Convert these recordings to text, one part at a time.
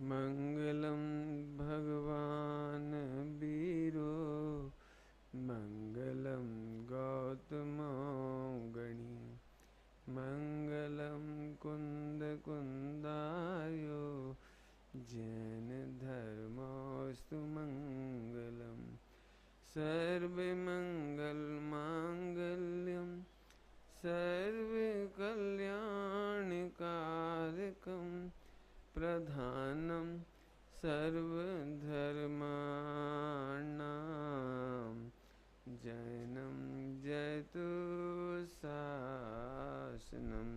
मंगलम भगवान वीरो मंगलम गौतमो गणी मंगलम कुंद कुंदायो जैन धर्मोस्तु मंगलम सर्वमंगल मांगल्यम सर्वकल्याणकारकम प्रधानम सर्वधर्माणां जैनम जयतु शासनम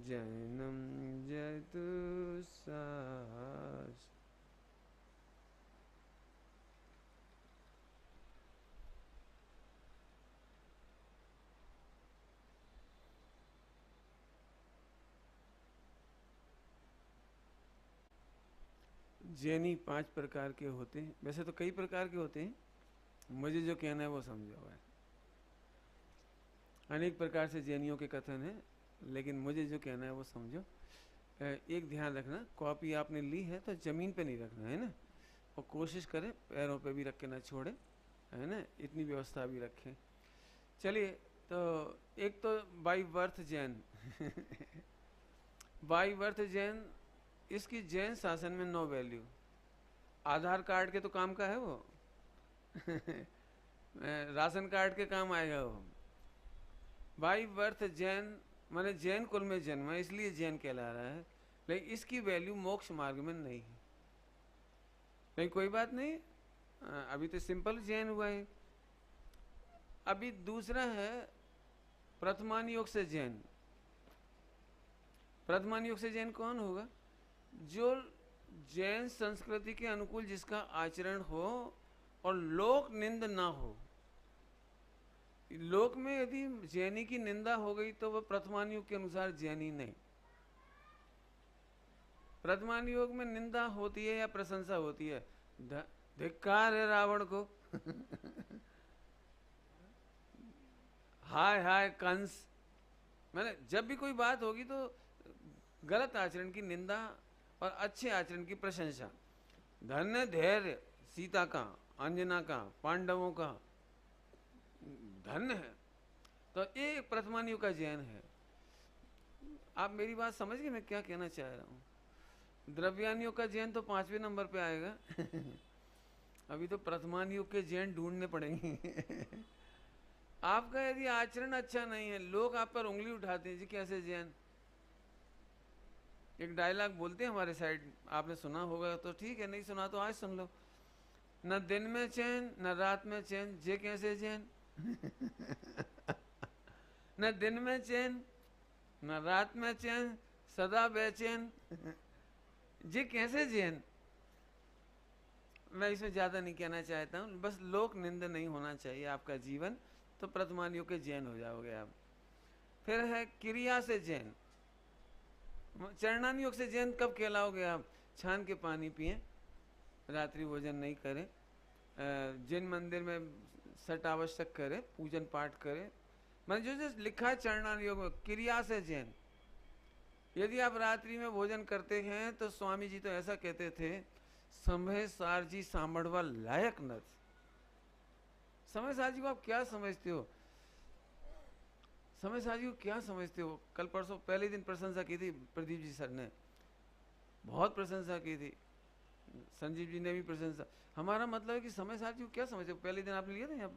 जैनम जयतु शासनम। जैनी 5 प्रकार के होते हैं, वैसे तो कई प्रकार के होते हैं, मुझे जो कहना है वो समझो भाई। अनेक प्रकार से जैनियों के कथन है, लेकिन मुझे जो कहना है वो समझो। एक ध्यान रखना, कॉपी आपने ली है तो जमीन पे नहीं रखना है ना, और कोशिश करें पैरों पे भी रख के ना छोड़े, है ना, इतनी व्यवस्था भी रखें। चलिए, तो एक तो by birth Jain by birth Jain, इसकी जैन शासन में नो वैल्यू। आधार कार्ड के तो काम का है वो राशन कार्ड के काम आएगा वो। बाई बर्थ जैन माने जैन कुल में जन्म है, इसलिए जैन कहला रहा है, लेकिन इसकी वैल्यू मोक्ष मार्ग में नहीं है। लेकिन कोई बात नहीं, अभी तो सिंपल जैन हुआ है। अभी दूसरा है प्रथमान योग से जैन। प्रथमान योग से जैन कौन होगा? जो जैन संस्कृति के अनुकूल जिसका आचरण हो और लोक निंद ना हो। लोक में यदि जैनी की निंदा हो गई तो वह प्रथमान योग के अनुसार जैनी नहीं। प्रथमान योग में निंदा होती है या प्रशंसा होती है? धिक्कार है रावण को हाय हाय कंस। मैंने जब भी कोई बात होगी तो गलत आचरण की निंदा और अच्छे आचरण की प्रशंसा। धन्य धैर्य सीता का, अंजना का, पांडवों का धन्य है। तो ये प्रथमान युग का जैन है। आप मेरी बात समझ गए मैं क्या कहना चाह रहा हूं? द्रव्यान युग का जैन तो 5वें नंबर पे आएगा अभी तो प्रथमान युग के जैन ढूंढने पड़ेंगे आपका यदि आचरण अच्छा नहीं है, लोग आप पर उंगली उठाते हैं, जी कैसे जैन। एक डायलॉग बोलते हैं हमारे साइड, आपने सुना होगा तो ठीक है, नहीं सुना तो आज सुन लो। न दिन में चैन न रात में चैन, जे कैसे जैन न दिन में चैन न रात में चैन, सदा बेचैन जे कैसे जैन। मैं इसमें ज्यादा नहीं कहना चाहता हूं, बस लोक निंद नहीं होना चाहिए आपका जीवन, तो प्रथमान योग के जैन हो जाओगे आप। फिर है क्रिया से जैन। चरणान योग से जैन कब कहलाओगे आप? छान के पानी पिए, रात्रि भोजन नहीं करें, जिन मंदिर में सट आवश्यक करे, पूजन पाठ करे, मतलब जो लिखा है चरणान योग में, क्रिया से जैन। यदि आप रात्रि में भोजन करते हैं तो स्वामी जी तो ऐसा कहते थे, समय सार जी सांभड़वा लायक न। समय सार जी को आप क्या समझते हो? समय सार जी को क्या समझते हो? कल परसों पहले दिन प्रशंसा की थी प्रदीप जी सर ने, बहुत प्रशंसा की थी, संजीव जी ने भी प्रशंसा। हमारा मतलब है कि समय सार जी को क्या समझते हो? पहले दिन आपने लिया था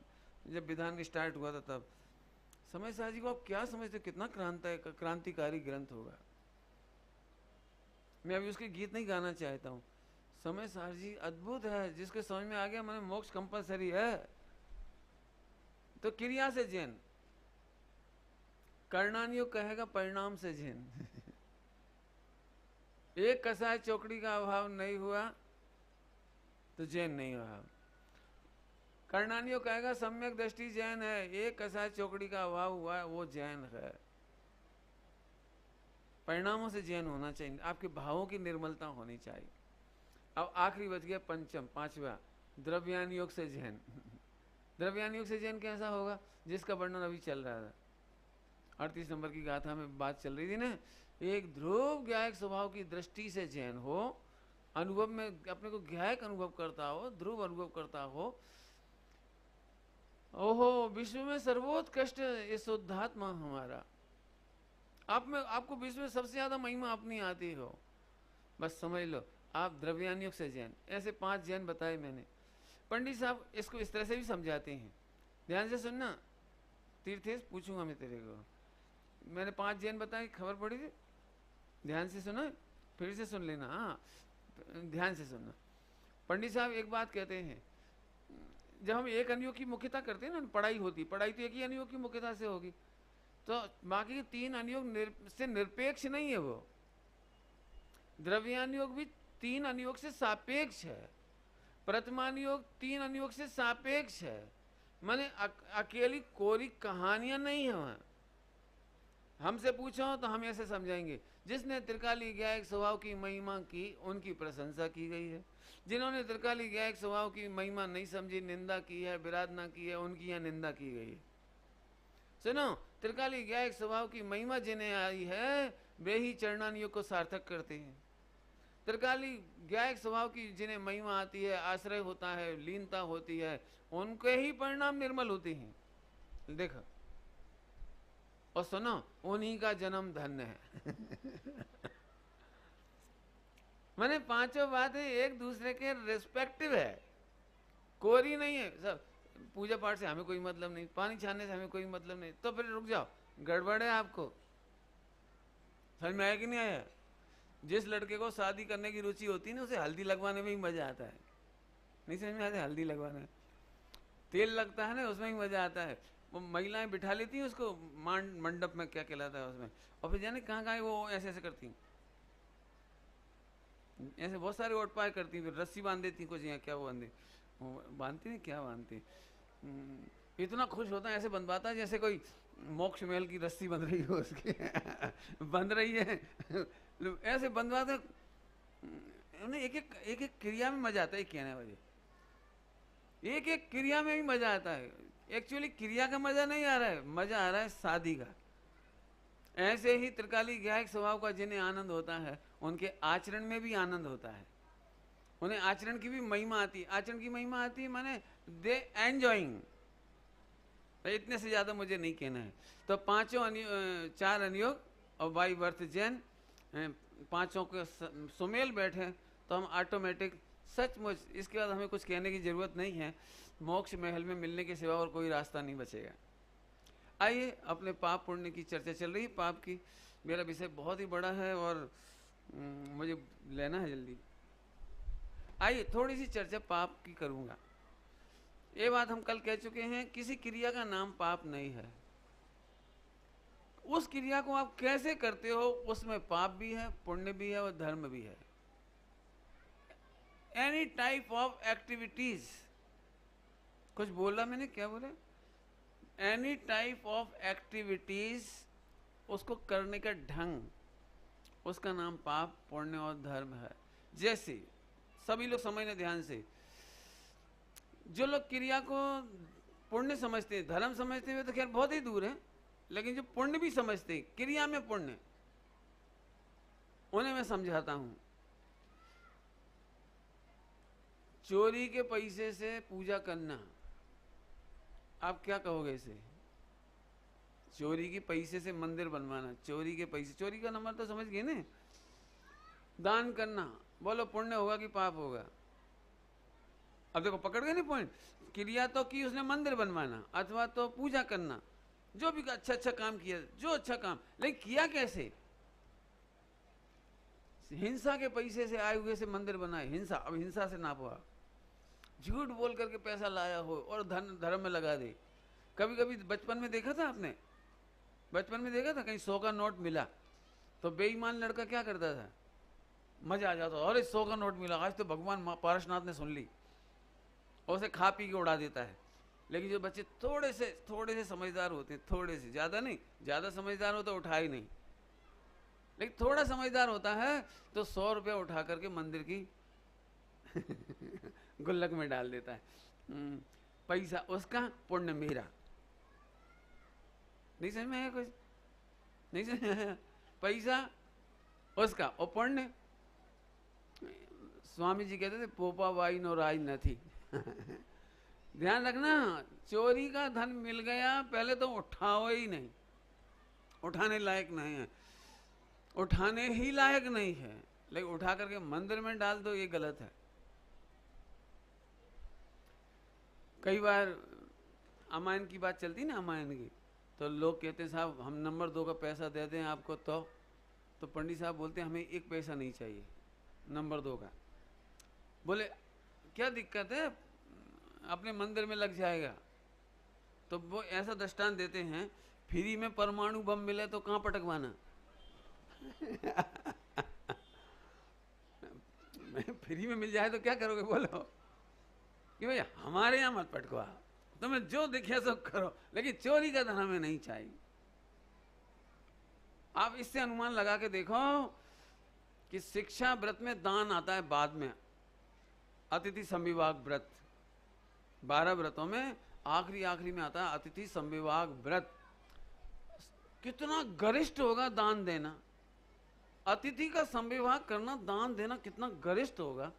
जब विधान स्टार्ट हुआ था, तब समय सार जी को आप क्या समझते हो? कितना क्रांतिकारी ग्रंथ होगा। मैं अभी उसके गीत नहीं गाना चाहता हूँ। समय सार जी अद्भुत है, जिसके समझ में आ गया मैंने मोक्ष कंपलसरी है। तो क्रिया से जैन। कर्णानियोग कहेगा परिणाम से जैन एक कसाय चौकड़ी का अभाव नहीं हुआ तो जैन नहीं हुआ। कर्णानियोग कहेगा सम्यक दृष्टि जैन है, एक कसाय चौकड़ी का अभाव हुआ वो जैन है। परिणामों से जैन होना चाहिए, आपके भावों की निर्मलता होनी चाहिए। अब आखिरी बच गया पंचम, 5वां, द्रव्यान योग से जैन द्रव्यान योग से जैन कैसा होगा? जिसका वर्णन अभी चल रहा था, 38 नंबर की गाथा में बात चल रही थी ना। एक ध्रुव गायक स्वभाव की दृष्टि से जैन हो अनुभव में अपने को गायक अनुभव करता हो, ध्रुव अनुभव करता हो, ओहो विश्व में सर्वोत्कृष्ट ये शुद्धात्मा हमारा, आप में आपको विश्व में सबसे ज्यादा महिमा अपनी आती हो, बस समझ लो आप द्रव्यानुयोग से जैन। ऐसे 5 जैन बताए मैंने। पंडित साहब इसको इस तरह से भी समझाते हैं, ध्यान से सुनना तीर्थेश, पूछूंगा मैं तेरे को। मैंने 5 जैन बताए, खबर पड़ी थी, ध्यान से सुना, फिर से सुन लेना, हाँ ध्यान से सुनना। पंडित साहब एक बात कहते हैं, जब हम एक अनुयोग की मुख्यता करते हैं ना, पढ़ाई होती, पढ़ाई तो एक ही अनुयोग की मुख्यता से होगी, तो बाकी के 3 अनुयोग से निरपेक्ष नहीं है वो। द्रव्यानुयोग भी 3 अनुयोग से सापेक्ष है, प्रथमानुयोग 3 अनुयोग से सापेक्ष है, माने अकेली कोरी कहानियां नहीं है वहां। हमसे पूछो तो हम ऐसे समझाएंगे, जिसने त्रिकाली गायक स्वभाव की महिमा की उनकी प्रशंसा की गई है, जिन्होंने त्रिकाली गायक स्वभाव की महिमा नहीं समझी, निंदा की है, विराधना की है, उनकी यहाँ निंदा की गई है। सुनो, त्रिकाली गायक स्वभाव की महिमा जिन्हें आई है वे ही चरणानुयोग को सार्थक करते हैं। त्रिकाली गायक स्वभाव की जिन्हें महिमा आती है, आश्रय होता है, लीनता होती है, उनके ही परिणाम निर्मल होते हैं। देखो और सुनो, उन्हीं का जन्म धन्य है। मैंने 5 बातें एक दूसरे के रिस्पेक्टिव है, कोरी नहीं है। सब पूजा पाठ से हमें कोई मतलब नहीं, पानी छानने से हमें कोई मतलब नहीं, तो फिर रुक जाओ, गड़बड़ है। आपको समझ में आया कि नहीं आया? जिस लड़के को शादी करने की रुचि होती है ना, उसे हल्दी लगवाने में ही मजा आता है। नहीं समझ में आता? हल्दी लगवाने, तेल लगता है ना, उसमें ही मजा आता है। वो महिलाएं बिठा लेती हैं उसको मंडप में, क्या कहलाता है उसमें, और फिर जाने कहाँ कहाँ वो ऐसे ऐसे करती हैं, ऐसे बहुत सारे ओट पाए करती हैं, फिर रस्सी बांध देती कुछ, यहाँ क्या वो बांधती नहीं, क्या बांधती, इतना खुश होता है, ऐसे बंधवाता है जैसे कोई मोक्ष महल की रस्सी बंध रही हो उसकी। बंध रही है, ऐसे बंधवाते। एक एक क्रिया में मजा आता है, कहने वाले एक एक क्रिया में भी मजा आता है। एक्चुअली क्रिया का मजा नहीं आ रहा है, मजा आ रहा है शादी का। ऐसे ही त्रिकाली गायक स्वभाव का जिन्हें आनंद होता है, उनके आचरण में भी आनंद होता है, उन्हें आचरण की भी महिमा आती है। आचरण की महिमा आती है माने दे एंजॉइंग। इतने से ज्यादा मुझे नहीं कहना है। तो 4 अनुयोग और बाई बर्थ जैन, 5 के सुमेल बैठे तो हम ऑटोमेटिक सचमुच, इसके बाद हमें कुछ कहने की जरूरत नहीं है। मोक्ष महल में मिलने के सिवा और कोई रास्ता नहीं बचेगा। आइए, अपने पाप पुण्य की चर्चा चल रही है, पाप की। मेरा विषय बहुत ही बड़ा है और मुझे लेना है जल्दी। आइए थोड़ी सी चर्चा पाप की करूंगा। ये बात हम कल कह चुके हैं, किसी क्रिया का नाम पाप नहीं है। उस क्रिया को आप कैसे करते हो उसमें पाप भी है, पुण्य भी है और धर्म भी है। एनी टाइप ऑफ एक्टिविटीज, कुछ बोला मैंने, क्या बोला? एनी टाइप ऑफ एक्टिविटीज, उसको करने का ढंग, उसका नाम पाप, पुण्य और धर्म है। जैसे सभी लोग समझने ध्यान से, जो लोग क्रिया को पुण्य समझते हैं, धर्म समझते हुए तो खैर बहुत ही दूर है, लेकिन जो पुण्य भी समझते हैं, क्रिया में पुण्य, उन्हें मैं समझाता हूं। चोरी के पैसे से पूजा करना, आप क्या कहोगे इसे? चोरी के पैसे से मंदिर बनवाना, चोरी के पैसे, चोरी का नंबर तो समझ गए ना। दान करना, बोलो पुण्य होगा कि पाप होगा? अब देखो पकड़ गए नहीं पॉइंट। क्रिया तो की उसने मंदिर बनवाना अथवा तो पूजा करना, जो भी अच्छा अच्छा काम किया, जो अच्छा काम, लेकिन किया कैसे? हिंसा के पैसे से आए हुए से मंदिर बनाए, हिंसा। अब हिंसा से नापो आप, झूठ बोल करके पैसा लाया हो और धर्म में लगा दे। कभी कभी बचपन में देखा था आपने, बचपन में देखा था कहीं 100 का नोट मिला तो बेईमान लड़का क्या करता था? मजा आ जाता, अरे 100 का नोट मिला, आज तो भगवान पारसनाथ ने सुन ली, और उसे खा पी के उड़ा देता है। लेकिन जो बच्चे थोड़े से समझदार होते हैं, थोड़े से, ज्यादा नहीं, ज्यादा समझदार हो तो उठा ही नहीं, लेकिन थोड़ा समझदार होता है तो 100 रुपया उठा करके मंदिर की गुल्लक में डाल देता है। पैसा उसका, पुण्य मेरा। नहीं समझ में आया कुछ? नहीं समझ में आया? पैसा उसका और पुण्य स्वामी जी कहते थे पोपा बाई नो राज न थी। ध्यान रखना, चोरी का धन मिल गया, पहले तो उठाओ ही नहीं, उठाने लायक नहीं है, उठाने ही लायक नहीं है, लेकिन उठा करके मंदिर में डाल दो, ये गलत है। कई बार अमायन की बात चलती ना, अमायन की, तो लोग कहते हैं साहब हम नंबर 2 का पैसा दे दें आपको, तो पंडित साहब बोलते हैं हमें 1 पैसा नहीं चाहिए नंबर 2 का। बोले क्या दिक्कत है, अपने मंदिर में लग जाएगा। तो वो ऐसा दृष्टांत देते हैं, फ्री में परमाणु बम मिले तो कहाँ पटकवाना। फ्री में मिल जाए तो क्या करोगे, बोलो कि भैया हमारे यहाँ मत पटकवा, तुम्हें जो दिखे सो करो, लेकिन चोरी का धन हमें नहीं चाहिए। आप इससे अनुमान लगा के देखो कि शिक्षा व्रत में दान आता है बाद में, अतिथि संविभाग व्रत, 12 व्रतों में आखिरी में आता है अतिथि संविभाग व्रत। कितना गरिष्ठ होगा दान देना, अतिथि का संविभाग करना, दान देना कितना गरिष्ठ होगा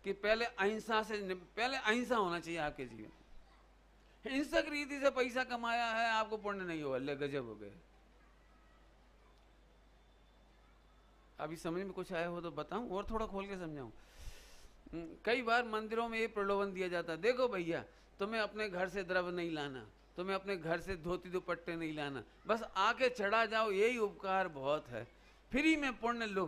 कि पहले अहिंसा होना चाहिए आपके जीवन। हिंसक रीति से पैसा कमाया है, आपको पुण्य नहीं होगा, ले गजब हो गए। अभी समझ में कुछ आया हो तो बताऊं और थोड़ा खोल के समझाऊं। कई बार मंदिरों में ये प्रलोभन दिया जाता है, देखो भैया तुम्हें अपने घर से द्रव्य नहीं लाना, तुम्हें अपने घर से धोती दुपट्टे नहीं लाना, बस आके चढ़ा जाओ, यही उपकार बहुत है, फ्री में पुण्य लो।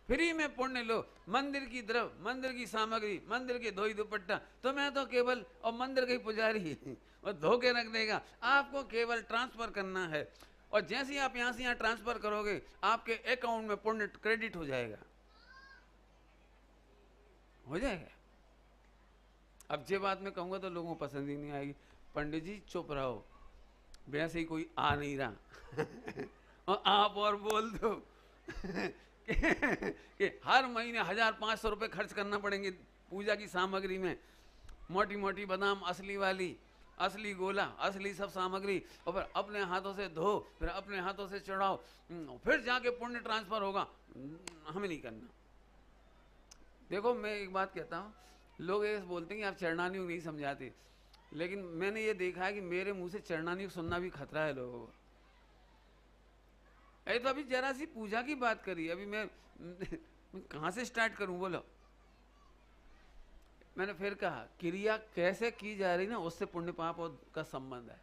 फ्री में पुण्य लो, मंदिर की द्रव्य, मंदिर की सामग्री, मंदिर के धोई दुपट्टा, तुम्हें तो केवल, और मंदिर के पुजारी और धो के रख देगा, आपको केवल ट्रांसफर करना है, और जैसे ही आप यहाँ से यहाँ ट्रांसफर करोगे आपके अकाउंट में पुण्य क्रेडिट हो जाएगा, हो जाएगा। अब जे बात मैं कहूंगा तो लोगों को पसंद ही नहीं आएगी, पंडित जी चुप रहो, वैसे ही कोई आ नहीं रहा और आप और बोल दो कि हर महीने 1500 रुपए खर्च करना पड़ेंगे पूजा की सामग्री में, मोटी मोटी बादाम असली वाली, असली गोला, असली सब सामग्री, और फिर अपने हाथों से धो, फिर अपने हाथों से चढ़ाओ, फिर जाके पुण्य ट्रांसफर होगा, हमें नहीं करना। देखो मैं एक बात कहता हूँ, लोग ये बोलते हैं कि आप चरणानी नहीं समझाते, लेकिन मैंने ये देखा है कि मेरे मुंह से चरणानी सुनना भी खतरा है लोगों को। अरे तो अभी जरा सी पूजा की बात करी, अभी मैं कहाँ से स्टार्ट करूं, बोलो। मैंने फिर कहा क्रिया कैसे की जा रही ना, उससे पुण्य पाप का संबंध है।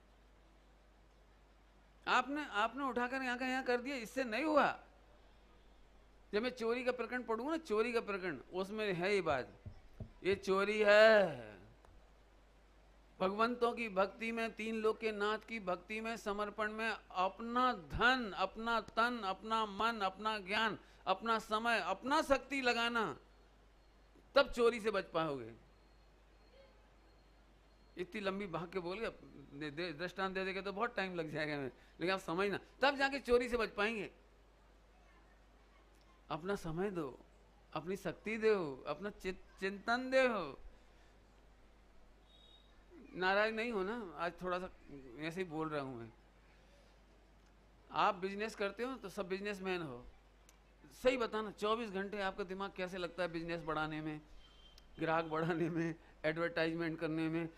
आपने उठाकर यहाँ का यहाँ कर दिया, इससे नहीं हुआ। जब मैं चोरी का प्रकरण पढ़ूंगा ना, चोरी का प्रकरण, उसमें है ये बात, ये चोरी है। भगवंतों की भक्ति में, 3 लोक के नाथ की भक्ति में, समर्पण में अपना धन, अपना तन, अपना मन, अपना ज्ञान, अपना समय, अपना शक्ति लगाना, तब चोरी से बच पाओगे। इतनी लंबी भाग के बोल गए, दृष्टांत दे देंगे तो बहुत टाइम लग जाएगा हमें, लेकिन आप समझना, तब जाके चोरी से बच पाएंगे। अपना समय दो, अपनी शक्ति दो, अपना चिंतन दो। नाराज नहीं हो ना, आज थोड़ा सा ऐसे ही बोल रहा हूं मैं। आप बिजनेस करते हो तो सब बिजनेसमैन हो, सही बताना 24 घंटे आपका दिमाग कैसे लगता है बिजनेस बढ़ाने में, ग्राहक बढ़ाने में, एडवर्टाइजमेंट करने में,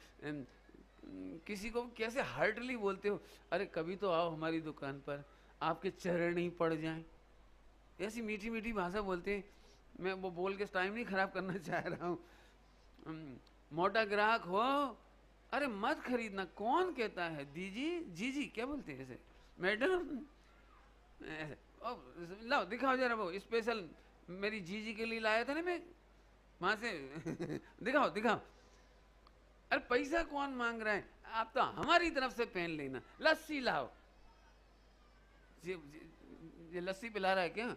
किसी को कैसे हार्टली बोलते हो, अरे कभी तो आओ हमारी दुकान पर, आपके चरण ही पड़ जाएं, ऐसी मीठी मीठी भाषा बोलते हैं। मैं वो बोल के टाइम नहीं खराब करना चाह रहा हूँ। मोटा ग्राहक हो, अरे मत खरीदना, कौन कहता है, दीजी जीजी क्या बोलते हैं ऐसे, मैडम ऐसे, लाओ दिखाओ जरा, वो स्पेशल मेरी जीजी के लिए लाया था ना मैं वहां से दिखाओ दिखाओ। अरे पैसा कौन मांग रहा है, आप तो हमारी तरफ से पहन लेना, लस्सी लाओ। ये लस्सी पिला रहा है क्या,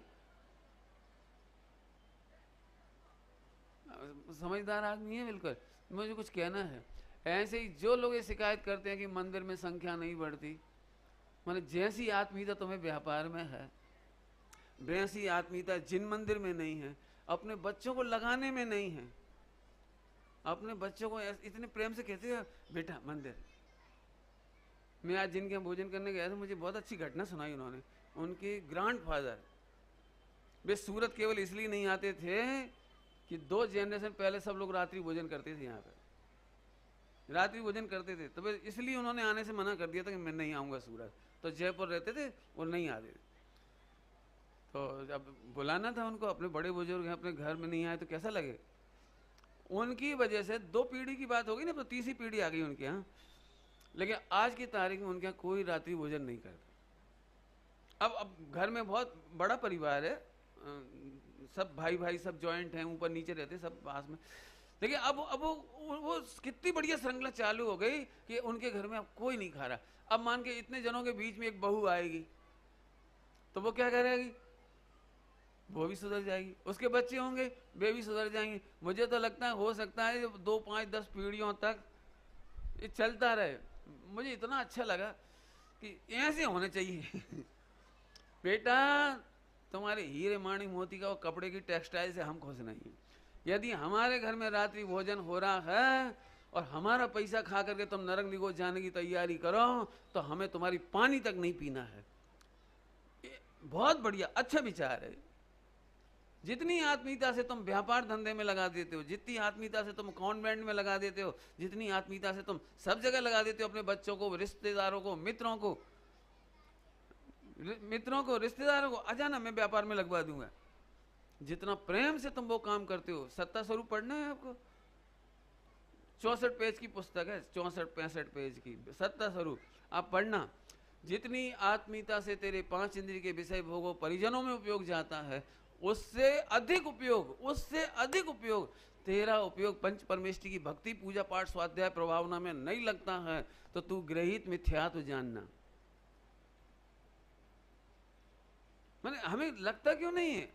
समझदार आदमी है बिल्कुल। मुझे कुछ कहना है, ऐसे ही जो लोग ये शिकायत करते हैं कि मंदिर में संख्या नहीं बढ़ती, मतलब जैसी आत्मीयता तुम्हें व्यापार में है, वैसी आत्मीयता जिन मंदिर में नहीं है, अपने बच्चों को लगाने में नहीं है। अपने बच्चों को इतने प्रेम से कहते हैं बेटा मंदिर। मैं आज जिनके भोजन करने गया था, मुझे बहुत अच्छी घटना सुनाई उन्होंने। उनके ग्रैंडफादर वे सूरत केवल इसलिए नहीं आते थे कि 2 जनरेशन पहले सब लोग रात्रि भोजन करते थे, यहाँ पे रात्रि भोजन करते थे, तो इसलिए उन्होंने आने से मना कर दिया था कि मैं नहीं आऊँगा सूरत। तो जयपुर रहते थे वो नहीं आते थे। तो जब बुलाना था उनको, अपने बड़े बुजुर्ग हैं, अपने घर में नहीं आए तो कैसा लगे। उनकी वजह से 2 पीढ़ी की बात होगी ना, तो तीसरी पीढ़ी आ गई उनके यहाँ। लेकिन आज की तारीख में उनके यहाँ कोई रात्रि भोजन नहीं करता। अब घर में बहुत बड़ा परिवार है, सब भाई भाई सब जॉइंट हैं, ऊपर नीचे रहते सब पास में। लेकिन अब वो कितनी बढ़िया श्रृंखला चालू हो गई कि उनके घर में अब कोई नहीं खा रहा। अब मान के इतने जनों के बीच में एक बहू आएगी तो वो क्या करेगी, वो भी सुधर जाएगी, उसके बच्चे होंगे वे भी सुधर जाएंगे। मुझे तो लगता है हो सकता है 2, 5, 10 पीढ़ियों तक ये चलता रहे। मुझे इतना अच्छा लगा कि ऐसे होने चाहिए। बेटा तुम्हारे हीरे माणी मोती का वो कपड़े की टेक्सटाइल से हम खुश नहीं हैं। यदि हमारे घर में रात्रि भोजन हो रहा है और हमारा पैसा खा करके तुम नरक निगोज जाने की तैयारी करो तो हमें तुम्हारी पानी तक नहीं पीना है। बहुत बढ़िया अच्छा विचार है। जितनी आत्मीयता से तुम व्यापार धंधे में लगा देते हो, जितनी आत्मीयता से तुम कॉन्वेंट में लगा देते हो, जितनी आत्मीयता से तुम सब जगह लगा देते हो, अपने बच्चों को, रिश्तेदारों को, मित्रों को रिश्तेदारों को, अजाना मैं व्यापार में लगवा दूंगा। जितना प्रेम से तुम वो काम करते हो। सत्ता स्वरूप पढ़ना है आपको, 64 पेज की पुस्तक है, 64-65 पेज की सत्ता स्वरूप, आप पढ़ना। जितनी आत्मीयता से तेरे 5 इंद्रिय के विषय भोगों परिजनों में उपयोग जाता है, उससे अधिक उपयोग तेरा उपयोग पंच परमेष्टि की भक्ति, पूजा पाठ, स्वाध्याय, प्रभावना में नहीं लगता है तो तू गृहीत मिथ्या तो जानना। मैंने हमें लगता क्यों नहीं है,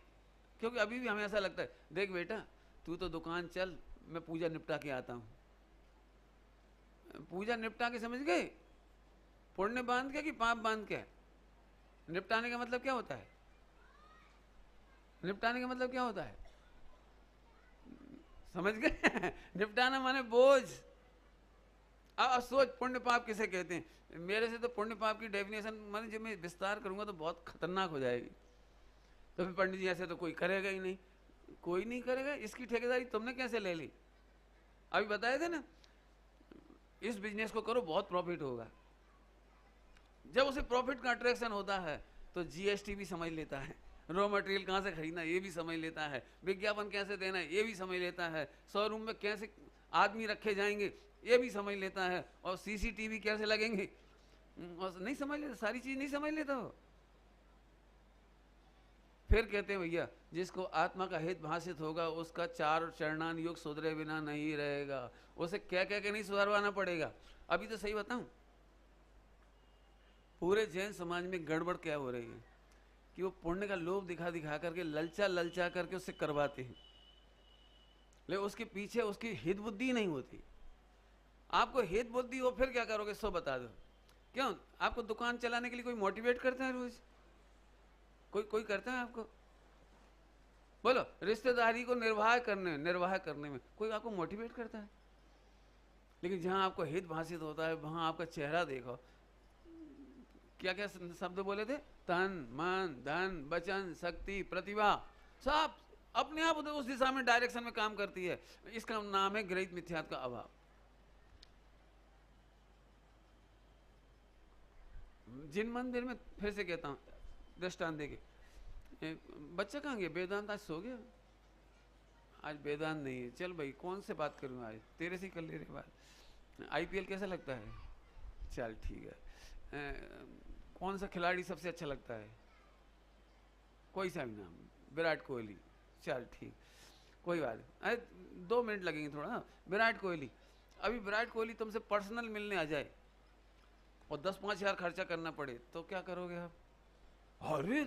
क्योंकि अभी भी हमें ऐसा लगता है, देख बेटा तू तो दुकान चल, मैं पूजा निपटा के आता हूं। पूजा निपटा के समझ गए, पुण्य बांध के कि पाप बांध के? निपटाने का मतलब क्या होता है? निपटाने का मतलब क्या होता है, समझ गए? निपटाना माने बोझ। अब सोच पुण्य पाप किसे कहते हैं। मेरे से तो पुण्य पाप की डेफिनेशन माने जब मैं विस्तार करूंगा तो बहुत खतरनाक हो जाएगी। तो फिर पंडित जी ऐसे तो कोई करेगा ही नहीं, कोई नहीं करेगा। इसकी ठेकेदारी तुमने कैसे ले ली? अभी बताए थे ना, इस बिजनेस को करो बहुत प्रॉफिट होगा। जब उसे प्रॉफिट का अट्रैक्शन होता है तो जीएसटी भी समझ लेता है, रॉ मटेरियल कहाँ से खरीदना ये भी समझ लेता है, विज्ञापन कैसे देना है ये भी समझ लेता है, शोरूम में कैसे आदमी रखे जाएंगे ये भी समझ लेता है, और सीसीटीवी कैसे लगेंगे और नहीं समझ लेता, सारी चीज नहीं समझ लेता हो। फिर कहते हैं भैया जिसको आत्मा का हित भाषित होगा उसका 4 चरणान योग सुधरे बिना नहीं रहेगा। उसे क्या क्या नहीं सुधारवाना पड़ेगा। अभी तो सही बताऊं, पूरे जैन समाज में गड़बड़ क्या हो रही है कि वो पुण्य का लोभ दिखा दिखा करके, ललचा करके उससे करवाते हैं, लेकिन उसके पीछे उसकी हित बुद्धि नहीं होती। आपको हित बुद्धि हो फिर क्या करोगे सो बता दो। क्यों आपको दुकान चलाने के लिए कोई मोटिवेट करता है? रोज कोई करता है आपको? बोलो, रिश्तेदारी को निर्वाह करने में कोई आपको मोटिवेट करता है? लेकिन जहां आपको हित भाषित होता है वहां आपका चेहरा देखो, क्या क्या शब्द बोले थे, तन मन धन वचन शक्ति प्रतिभा सब अपने आप उस दिशा में डायरेक्शन में काम करती है। इसका नाम है गृहीत मिथ्यात्व का अभाव। जिन मंदिर में, फिर से कहता हूं दृष्टांत देके, बच्चा कहाँ गया? वेदांत आज सो गया? आज वेदांत नहीं है, चल भाई कौन से बात करूँ आज, तेरे से कर ले रहे बात। आईपीएल कैसा लगता है? चल ठीक है। कौन सा खिलाड़ी सबसे अच्छा लगता है? कोई सा भी नाम, विराट कोहली, चल ठीक, कोई बात। अरे 2 मिनट लगेंगे थोड़ा। विराट कोहली, अभी विराट कोहली तुमसे पर्सनल मिलने आ जाए और 10-5 हज़ार खर्चा करना पड़े तो क्या करोगे आप? अरे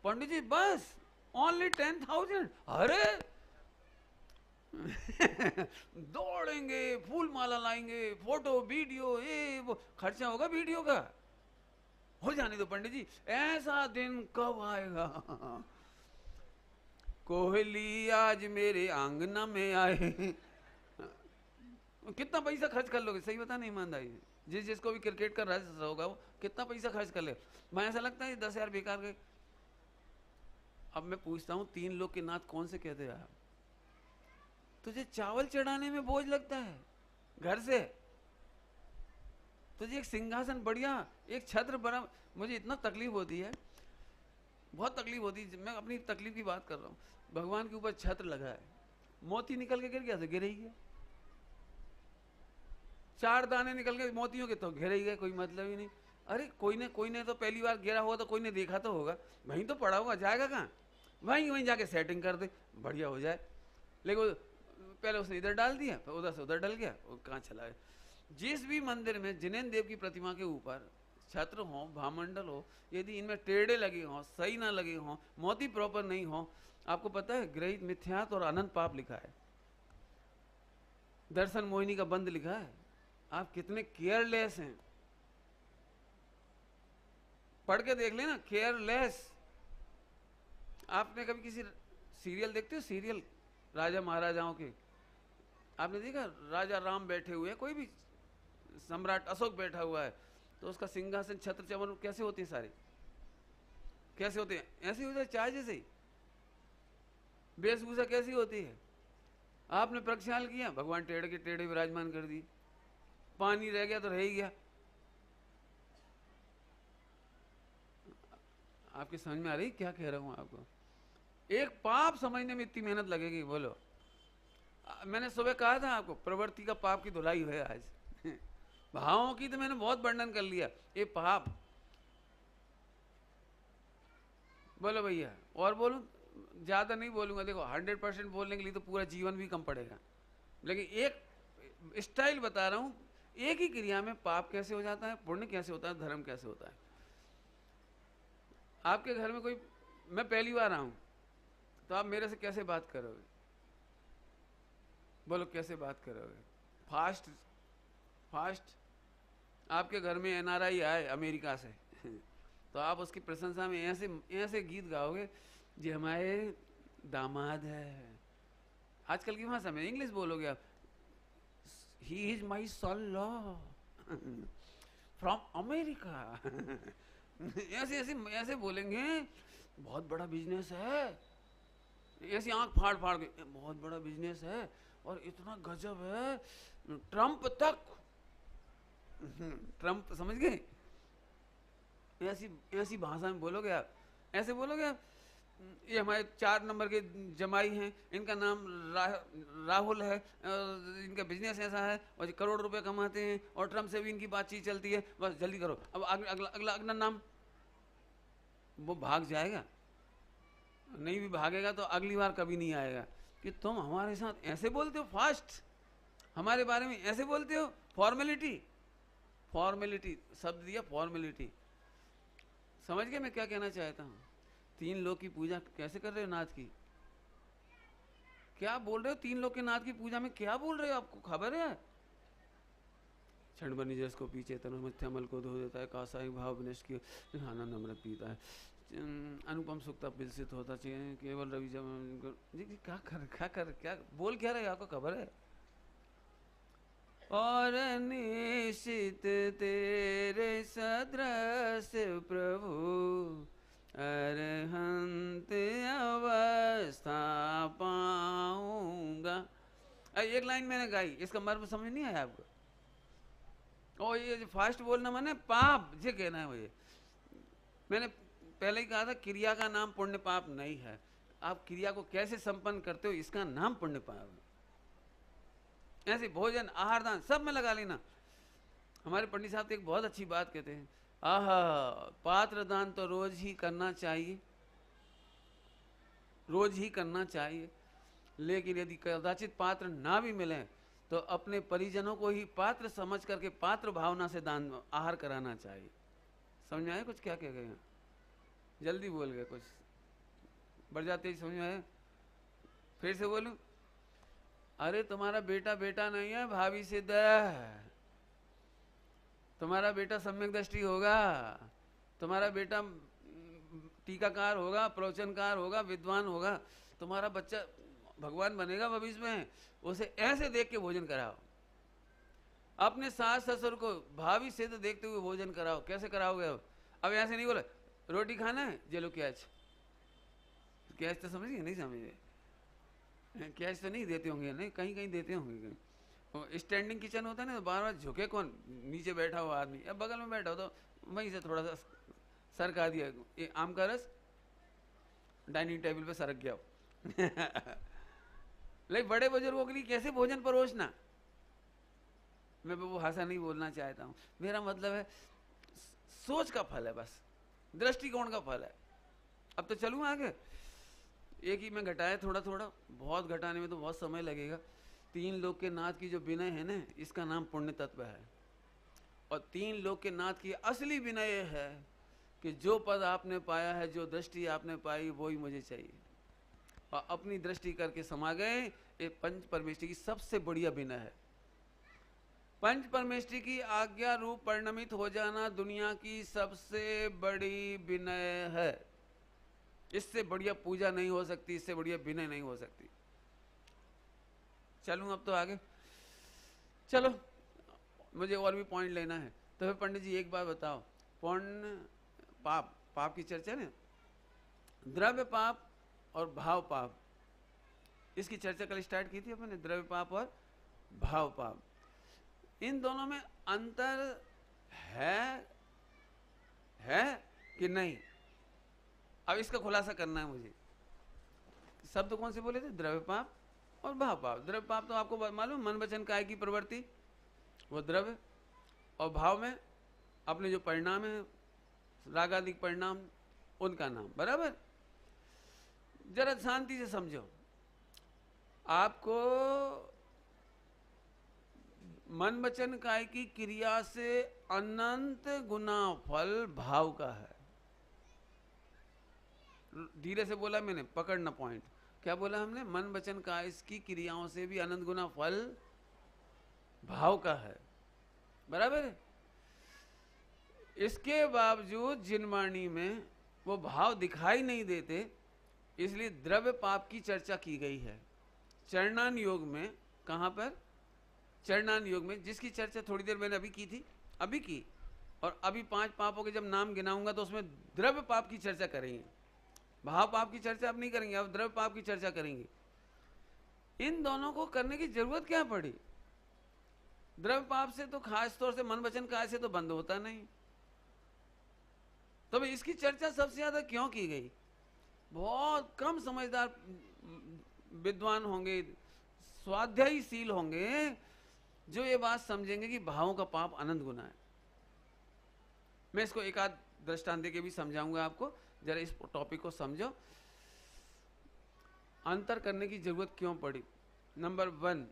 पंडित जी बस ओनली 10,000, अरे दौड़ेंगे, फूल माला लाएंगे, फोटो वीडियो ये वो खर्चा होगा वीडियो का। हो जाने दो पंडित जी, ऐसा दिन कब आएगा? कोहली आज मेरे आंगना में आए। कितना पैसा खर्च कर लोगे? सही बता नहीं ईमानदारी से। जिसको भी क्रिकेट का रस होगा वो कितना पैसा खर्च कर ले। मैं ऐसा लगता है 10,000 बेकार गए। अब मैं पूछता हूँ, 3 लोग के नाथ कौन से कहते हैं आप? तुझे चावल चढ़ाने में बोझ लगता है घर से, तुझे एक सिंहासन बढ़िया, एक छत्र बना, मुझे इतना तकलीफ होती है, बहुत तकलीफ होती है। मैं अपनी तकलीफ की बात कर रहा हूँ। भगवान के ऊपर छत्र लगा है, मोती निकल के गिर गया तो गिर ही गया, 4 दाने निकल गए मोतियों के तो गिर ही गए, कोई मतलब ही नहीं। अरे कोई ने तो पहली बार गिरा होगा तो कोई ने देखा तो होगा, वहीं तो पड़ा होगा, जाएगा कहाँ? वहीं जाके सेटिंग कर दे, बढ़िया हो जाए। लेकिन पहले उसने इधर डाल दिया, फिर उधर से उधर डल गया, वो कहाँ चला गया। जिस भी मंदिर में जिनेन्द्र देव की प्रतिमा के ऊपर छत्र हो, भामंडल हो, यदि इनमें टेढ़े लगे हों, सही ना लगे हों, मोती प्रॉपर नहीं हो, आपको पता है ग्रहित मिथ्यात और अनंत पाप लिखा है, दर्शन मोहिनी का बंद लिखा है। आप कितने केयरलेस हैं, पढ़ के देख लेना, केयरलेस। आपने कभी किसी सीरियल देखते हो, सीरियल राजा महाराजाओं के? आपने देखा राजा राम बैठे हुए हैं, कोई भी सम्राट अशोक बैठा हुआ है, तो उसका सिंहासन छत्र चमन कैसे होते हैं, सारे कैसे होते हैं? ऐसे हो जाए चाय जैसे ही। वेशभूषा कैसी होती है? आपने प्रक्षाल किया, भगवान टेढ़े के टेढ़े विराजमान कर दी, पानी रह गया तो रह ही गया। आपकी समझ में आ रही क्या कह रहा हूं आपको? एक पाप समझने में इतनी मेहनत लगेगी, बोलो। मैंने सुबह कहा था आपको, प्रवृत्ति का पाप की धुलाई है आज। भावों की तो मैंने बहुत वर्णन कर लिया, ये पाप। बोलो भैया, और बोलूं? ज्यादा नहीं बोलूंगा। देखो 100% बोलने के लिए तो पूरा जीवन भी कम पड़ेगा, लेकिन एक स्टाइल बता रहा हूं। एक ही क्रिया में पाप कैसे हो जाता है, पुण्य कैसे होता है, धर्म कैसे होता है। आपके घर में कोई, मैं पहली बार आऊं, तो आप मेरे से कैसे बात करोगे? बोलो कैसे बात करोगे? Fast fast. आपके घर में NRI आए अमेरिका से तो आप उसकी प्रशंसा में ऐसे ऐसे गीत गाओगे, जी हमारे दामाद है। आजकल की भाषा में इंग्लिश बोलोगे आप, he is my son law from America. ऐसे ऐसे ऐसे बोलेंगे, बहुत बड़ा बिजनेस है, ऐसी आंख फाड़ फाड़ के, बहुत बड़ा बिजनेस है और इतना गजब है, ट्रंप तक। ट्रंप समझ गए? ऐसी ऐसी भाषा में बोलोगे आप, ऐसे बोलोगे आप, ये हमारे 4 नंबर के जमाई हैं, इनका नाम राहुल है, इनका बिजनेस ऐसा है और करोड़ रुपए कमाते हैं और ट्रंप से भी इनकी बातचीत चलती है, बस जल्दी करो। अब अगला अगला अगला नाम, वो भाग जाएगा। नहीं भी भागेगा तो अगली बार कभी नहीं आएगा कि तुम हमारे साथ ऐसे बोलते हो, फास्ट हमारे बारे में ऐसे बोलते हो। फॉर्मेलिटी, फॉर्मेलिटी शब्द दिया, फॉर्मेलिटी। समझ गए मैं क्या कहना चाहता हूं? 3 लोग की पूजा कैसे कर रहे हो? नाथ की क्या बोल रहे हो? 3 लोग के नाथ की पूजा में क्या बोल रहे हो? आपको खबर है? क्षण बनी जिसको पीछे तनु मिथ्या मल को धो देता है, कासाई भाव विनष्ट की खाना नम्रत पीता है, अनुपम सुखता विलसित होता चाहिए, केवल रवि जब क्या बोल क्या रहे? आपको खबर है? और निश्चित तेरे सदृश प्रभु अरहंत अवस्था पाऊंगा। एक लाइन मैंने गाई, इसका मर्म समझ नहीं आया आपको? और ये फास्ट बोलना माने पाप, ये कहना है मुझे। मैंने पहले ही कहा था, क्रिया का नाम पुण्य पाप नहीं है, आप क्रिया को कैसे संपन्न करते हो इसका नाम पुण्य पाप है। ऐसे भोजन आहार दान सब में लगा लेना। हमारे पंडित साहब तो एक बहुत अच्छी बात कहते हैं, आहा पात्र दान तो रोज ही करना चाहिए, रोज ही करना चाहिए, लेकिन यदि कदाचित पात्र ना भी मिले तो अपने परिजनों को ही पात्र समझ करके पात्र भावना से दान आहार कराना चाहिए। समझ में आया कुछ क्या कह गए? जल्दी बोल गए, कुछ बढ़ जाते ही समझ में आया? फिर से बोलूं? अरे तुम्हारा बेटा बेटा नहीं है, भावी सिद्ध है। तुम्हारा बेटा सम्यक दृष्टि होगा, तुम्हारा बेटा टीकाकार होगा, प्रवचनकार होगा, विद्वान होगा, तुम्हारा बच्चा भगवान बनेगा भविष्य में। उसे ऐसे देख के भोजन कराओ, अपने सास ससुर को भावी सिद्ध देखते हुए भोजन कराओ। कैसे कराओगे? अब ऐसे नहीं बोले रोटी खाना है, जे लो क्या कैश तो समझिए, नहीं समझे, कैश तो नहीं देते होंगे, नहीं कहीं कहीं देते होंगे कहीं। स्टैंडिंग किचन होता है ना, बार बार झुके कौन, नीचे बैठा हुआ आदमी, अब बगल में बैठा हो तो वहीं से थोड़ा सा सरका दिया, ये आम का रस डाइनिंग टेबल पे सरक गया लेकिन बड़े बुजुर्गों के लिए कैसे भोजन परोसना, मैं वो भाषा नहीं बोलना चाहता हूँ, मेरा मतलब है सोच का फल है, बस दृष्टिकोण का फल है। अब तो चलूँ आगे, एक ही में घटाया थोड़ा थोड़ा, बहुत घटाने में तो बहुत समय लगेगा। 3 लोक के नाथ की जो विनय है ना, इसका नाम पुण्य तत्व है। और 3 लोक के नाथ की असली विनय है कि जो पद आपने पाया है, जो दृष्टि आपने पाई, वो ही मुझे चाहिए, और अपनी दृष्टि करके समा गए। ये पंच परमेष्टि की सबसे बढ़िया विनय है। पंच परमेष्टि की आज्ञा रूप परिणमित हो जाना दुनिया की सबसे बड़ी विनय है। इससे बढ़िया पूजा नहीं हो सकती, इससे बढ़िया विनय नहीं हो सकती। चलूं अब तो आगे, चलो मुझे और भी पॉइंट लेना है। तो फिर पंडित जी एक बात बताओ, पुण्य पाप, पाप की चर्चा ना, द्रव्य पाप और भाव पाप, इसकी चर्चा कल स्टार्ट की थी अपन ने, द्रव्य पाप और भाव पाप। इन दोनों में अंतर है कि नहीं? अब इसका खुलासा करना है मुझे। शब्द कौन से बोले थे? द्रव्य पाप और भाव पाप। द्रव्य पाप तो आपको मालूम, मन वचन काया की प्रवृत्ति, वो द्रव्य, और भाव में अपने जो परिणाम है, रागादिक परिणाम, उनका नाम, बराबर। जरा शांति से समझो, आपको मन वचन काय की क्रिया से अनंत गुना फल भाव का है। धीरे से बोला मैंने, पकड़ना पॉइंट। क्या बोला हमने? मन वचन काय की क्रियाओं से भी अनंत गुना फल भाव का है, बराबर है। इसके बावजूद जिन वाणी में वो भाव दिखाई नहीं देते, इसलिए द्रव्य पाप की चर्चा की गई है चरणान योग में। कहां पर? चरणान योग में, जिसकी चर्चा थोड़ी देर मैंने अभी की थी, अभी की। और अभी 5 पापों के जब नाम गिनाऊंगा तो उसमें द्रव्य पाप की चर्चा करेंगे, भाव पाप की चर्चा अब नहीं करेंगे, अब द्रव्य पाप की चर्चा करेंगे। इन दोनों को करने की जरूरत क्या पड़ी? द्रव्य पाप से तो खास तौर से मन वचन काय से तो बंद होता नहीं, तो इसकी चर्चा सबसे ज्यादा क्यों की गई? बहुत कम समझदार विद्वान होंगे, स्वाध्यायीशील होंगे, जो ये बात समझेंगे कि भावों का पाप अनंत गुना है। मैं इसको एक आध दृष्टांत दे के भी समझाऊंगा आपको, जरा इस टॉपिक को समझो। अंतर करने की जरूरत क्यों पड़ी? नंबर 1,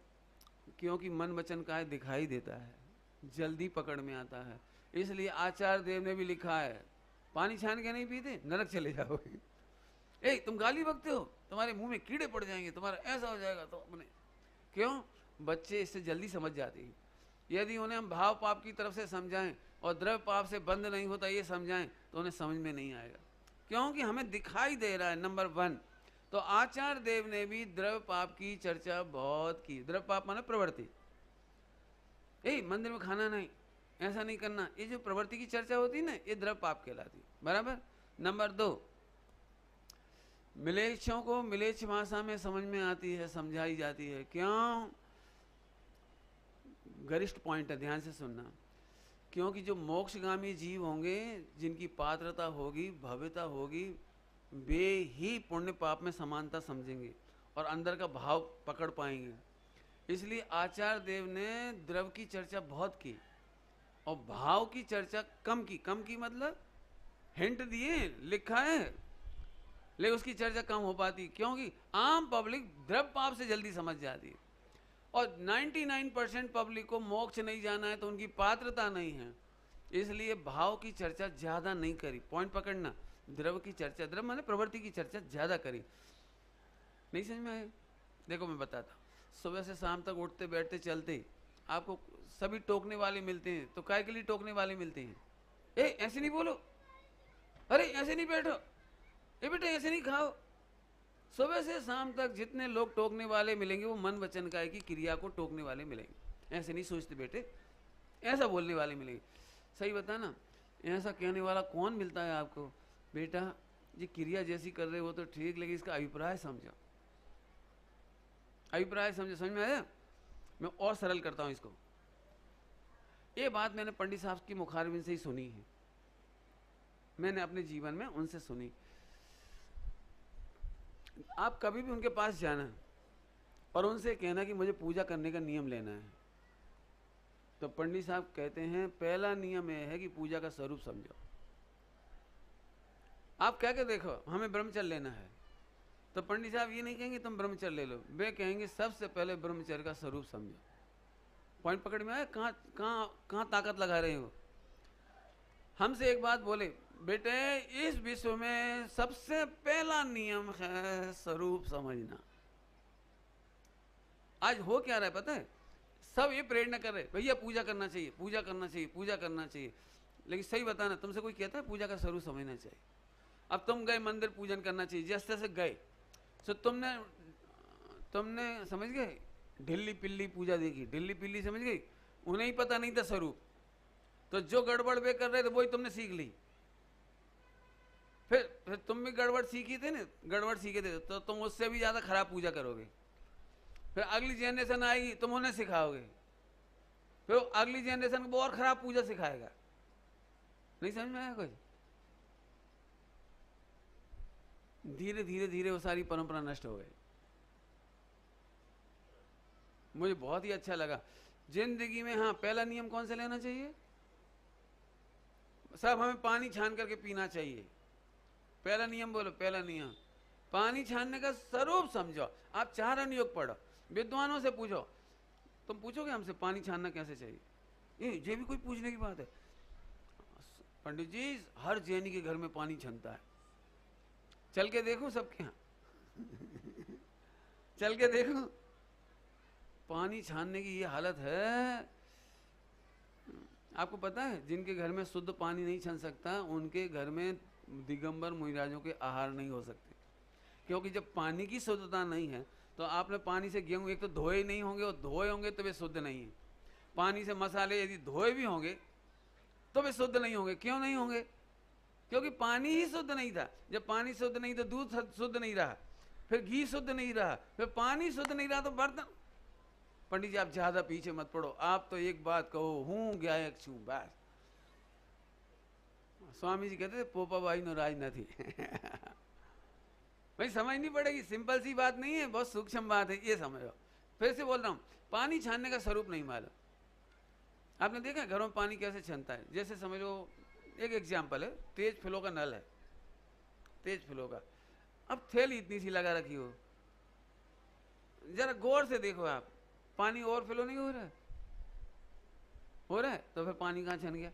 क्योंकि मन वचन काय दिखाई देता है, जल्दी पकड़ में आता है। इसलिए आचार्य देव ने भी लिखा है, पानी छान के नहीं पीते नरक चले जाओगे। ए तुम गाली बकते हो, तुम्हारे मुंह में कीड़े पड़ जाएंगे, तुम्हारा ऐसा हो जाएगा। तो अपने क्यों? बच्चे इससे जल्दी समझ जाते हैं। यदि उन्हें हम भाव पाप की तरफ से समझाएं और द्रव्य पाप से बंद नहीं होता ये समझाएं, तो उन्हें समझ में नहीं आएगा, क्योंकि हमें दिखाई दे रहा है। नंबर 1, तो आचार्य देव ने भी द्रव्य पाप की चर्चा बहुत की। द्रव्य पाप माने प्रवृत्ति, मंदिर में खाना नहीं, ऐसा नहीं करना, ये जो प्रवृत्ति की चर्चा होती है ना, ये द्रव्य पाप कहलाती, बराबर। नंबर 2, मिलेच्छों को मिलेच्छ भाषा में समझ में आती है, समझाई जाती है। क्यों? गरिष्ठ पॉइंट है, ध्यान से सुनना। क्योंकि जो मोक्षगामी जीव होंगे, जिनकी पात्रता होगी, भव्यता होगी, वे ही पुण्य पाप में समानता समझेंगे और अंदर का भाव पकड़ पाएंगे। इसलिए आचार्य देव ने द्रव्य की चर्चा बहुत की और भाव की चर्चा कम की। कम की मतलब हिंट दिए, लिखा है, लेकिन उसकी चर्चा कम हो पाती, क्योंकि आम पब्लिक द्रव्य पाप से जल्दी समझ जाती है। और 99% पब्लिक को मोक्ष नहीं जाना है, तो उनकी पात्रता नहीं है, इसलिए भाव की चर्चा ज्यादा नहीं करी। पॉइंट पकड़ना, द्रव्य की चर्चा, द्रव्य माने प्रवृत्ति की चर्चा ज्यादा करी। नहीं समझ में आया? देखो मैं बताता, सुबह से शाम तक उठते बैठते चलते आपको सभी टोकने वाले मिलते हैं, तो काय के लिए टोकने वाले मिलते हैं? ऐसे नहीं बोलो, अरे ऐसे नहीं बैठो, बेटे ऐसे नहीं खाओ। सुबह से शाम तक जितने लोग टोकने वाले मिलेंगे, वो मन वचन काय की क्रिया को टोकने वाले मिलेंगे। ऐसे नहीं सोचते बेटे, ऐसा बोलने वाले मिलेंगे। सही बता ना, ऐसा कहने वाला कौन मिलता है आपको? बेटा जी क्रिया जैसी कर रहे हो तो ठीक, लेकिन इसका अभिप्राय समझो, अभिप्राय समझो। समझ में आया? मैं और सरल करता हूं इसको। ये बात मैंने पंडित साहब की मुखारबिन से ही सुनी है, मैंने अपने जीवन में उनसे सुनी। आप कभी भी उनके पास जाना और उनसे कहना कि मुझे पूजा करने का नियम लेना है, तो पंडित साहब कहते हैं पहला नियम यह है कि पूजा का स्वरूप समझो। आप कह के देखो हमें ब्रह्मचर्य लेना है, तो पंडित साहब ये नहीं कहेंगे तुम ब्रह्मचर्य ले लो, वे कहेंगे सबसे पहले ब्रह्मचर्य का स्वरूप समझो। पॉइंट पकड़ में आया? कहाँ कहाँ कहाँ ताकत लगा रहे हो? हमसे एक बात बोले, बेटे इस विश्व में सबसे पहला नियम है स्वरूप समझना। आज हो क्या रहा है पता है? सब ये प्रेरणा कर रहे भैया पूजा करना चाहिए, पूजा करना चाहिए, पूजा करना चाहिए, लेकिन सही बताना तुमसे कोई कहता है पूजा का स्वरूप समझना चाहिए? अब तुम गए मंदिर पूजन करना चाहिए, जैसे तैसे गए, तो तुमने समझ गए ढिल्ली पिल्ली पूजा देखी, ढिल्ली पिल्ली समझ गई, उन्हें ही पता नहीं था स्वरूप, तो जो गड़बड़ वे कर रहे थे वही तुमने सीख ली। फिर तुम भी गड़बड़ सीखी थे ना, गड़बड़ सीखे थे तो तुम उससे भी ज्यादा खराब पूजा करोगे। फिर अगली जनरेशन आएगी तुम उन्हें सिखाओगे, फिर अगली जनरेशन को और खराब पूजा सिखाएगा। नहीं समझ में आया? कोई धीरे धीरे धीरे वो सारी परंपरा नष्ट हो गई। मुझे बहुत ही अच्छा लगा जिंदगी में। हाँ, पहला नियम कौन सा लेना चाहिए? सब हमें पानी छान करके पीना चाहिए। पहला नियम बोलो, पहला नियम पानी छानने का स्वरूप समझो। आप चारण योग पढ़ो, विद्वानों से पूछो, तुम पूछोगे हमसे पानी छानना कैसे चाहिए? ये भी कोई पूछने की बात है? पंडित जी हर जैनी के घर में पानी छनता है, चल के देखूं सबके यहाँ चल के देखूं, पानी छानने की ये हालत है। आपको पता है जिनके घर में शुद्ध पानी नहीं छन सकता उनके घर में दिगंबर मुनिराजों के आहार नहीं हो सकते, क्योंकि जब पानी की शुद्धता नहीं है तो आपने पानी से गेहूं एक तो धोए नहीं होंगे, और धोए होंगे तो वे शुद्ध नहीं है। पानी से मसाले यदि धोए भी होंगे तो वे शुद्ध नहीं होंगे। क्यों नहीं होंगे? क्योंकि पानी ही शुद्ध नहीं था। जब पानी शुद्ध नहीं तो दूध शुद्ध नहीं रहा, फिर घी शुद्ध नहीं रहा, फिर पानी शुद्ध नहीं रहा तो बर्तन। पंडित जी आप ज्यादा पीछे मत पड़ो, आप तो एक बात कहो, हूं गायक छू बस। स्वामी जी कहते थे पोपा बाई नो राज न थी भाई समझनी पड़ेगी, सिंपल सी बात नहीं है, बहुत सूक्ष्म बात है, ये समझो। फिर से बोल रहा हूं, पानी छानने का स्वरूप नहीं मालूम। आपने देखा घरों में पानी कैसे छनता है? जैसे समझ लो एक एग्जाम्पल है, तेज फ्लो का नल है, तेज फ्लो का, अब थैली इतनी सी लगा रखी हो, जरा गौर से देखो आप, पानी ओवरफ्लो नहीं हो रहा है? हो रहा है तो फिर पानी कहाँ छन गया?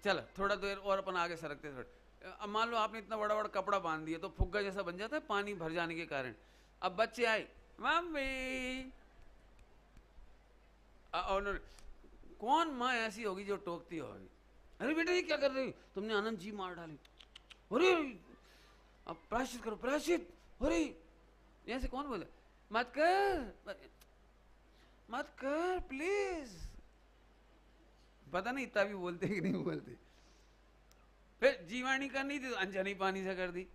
चलो थोड़ा देर और अपन आगे सरकते थोड़े। अब मान लो आपने इतना बड़ा बड़ा कपड़ा बांध दिया तो फुग्गा जैसा बन जाता है पानी भर जाने के कारण। अब बच्चे आए, मम्मी, और कौन माँ ऐसी होगी जो टोकती होगी, अरे बेटा ये क्या कर रही, तुमने आनंद जी मार डाली, अरे अब प्रायश्चित करो, प्रायश्चित, अरे ऐसे कौन बोले? मत कर, मत कर प्लीज। पता नहीं इतना भी बोलते कि नहीं बोलते। फिर जीवाणी करनी थी तो अनछनी पानी से कर दी,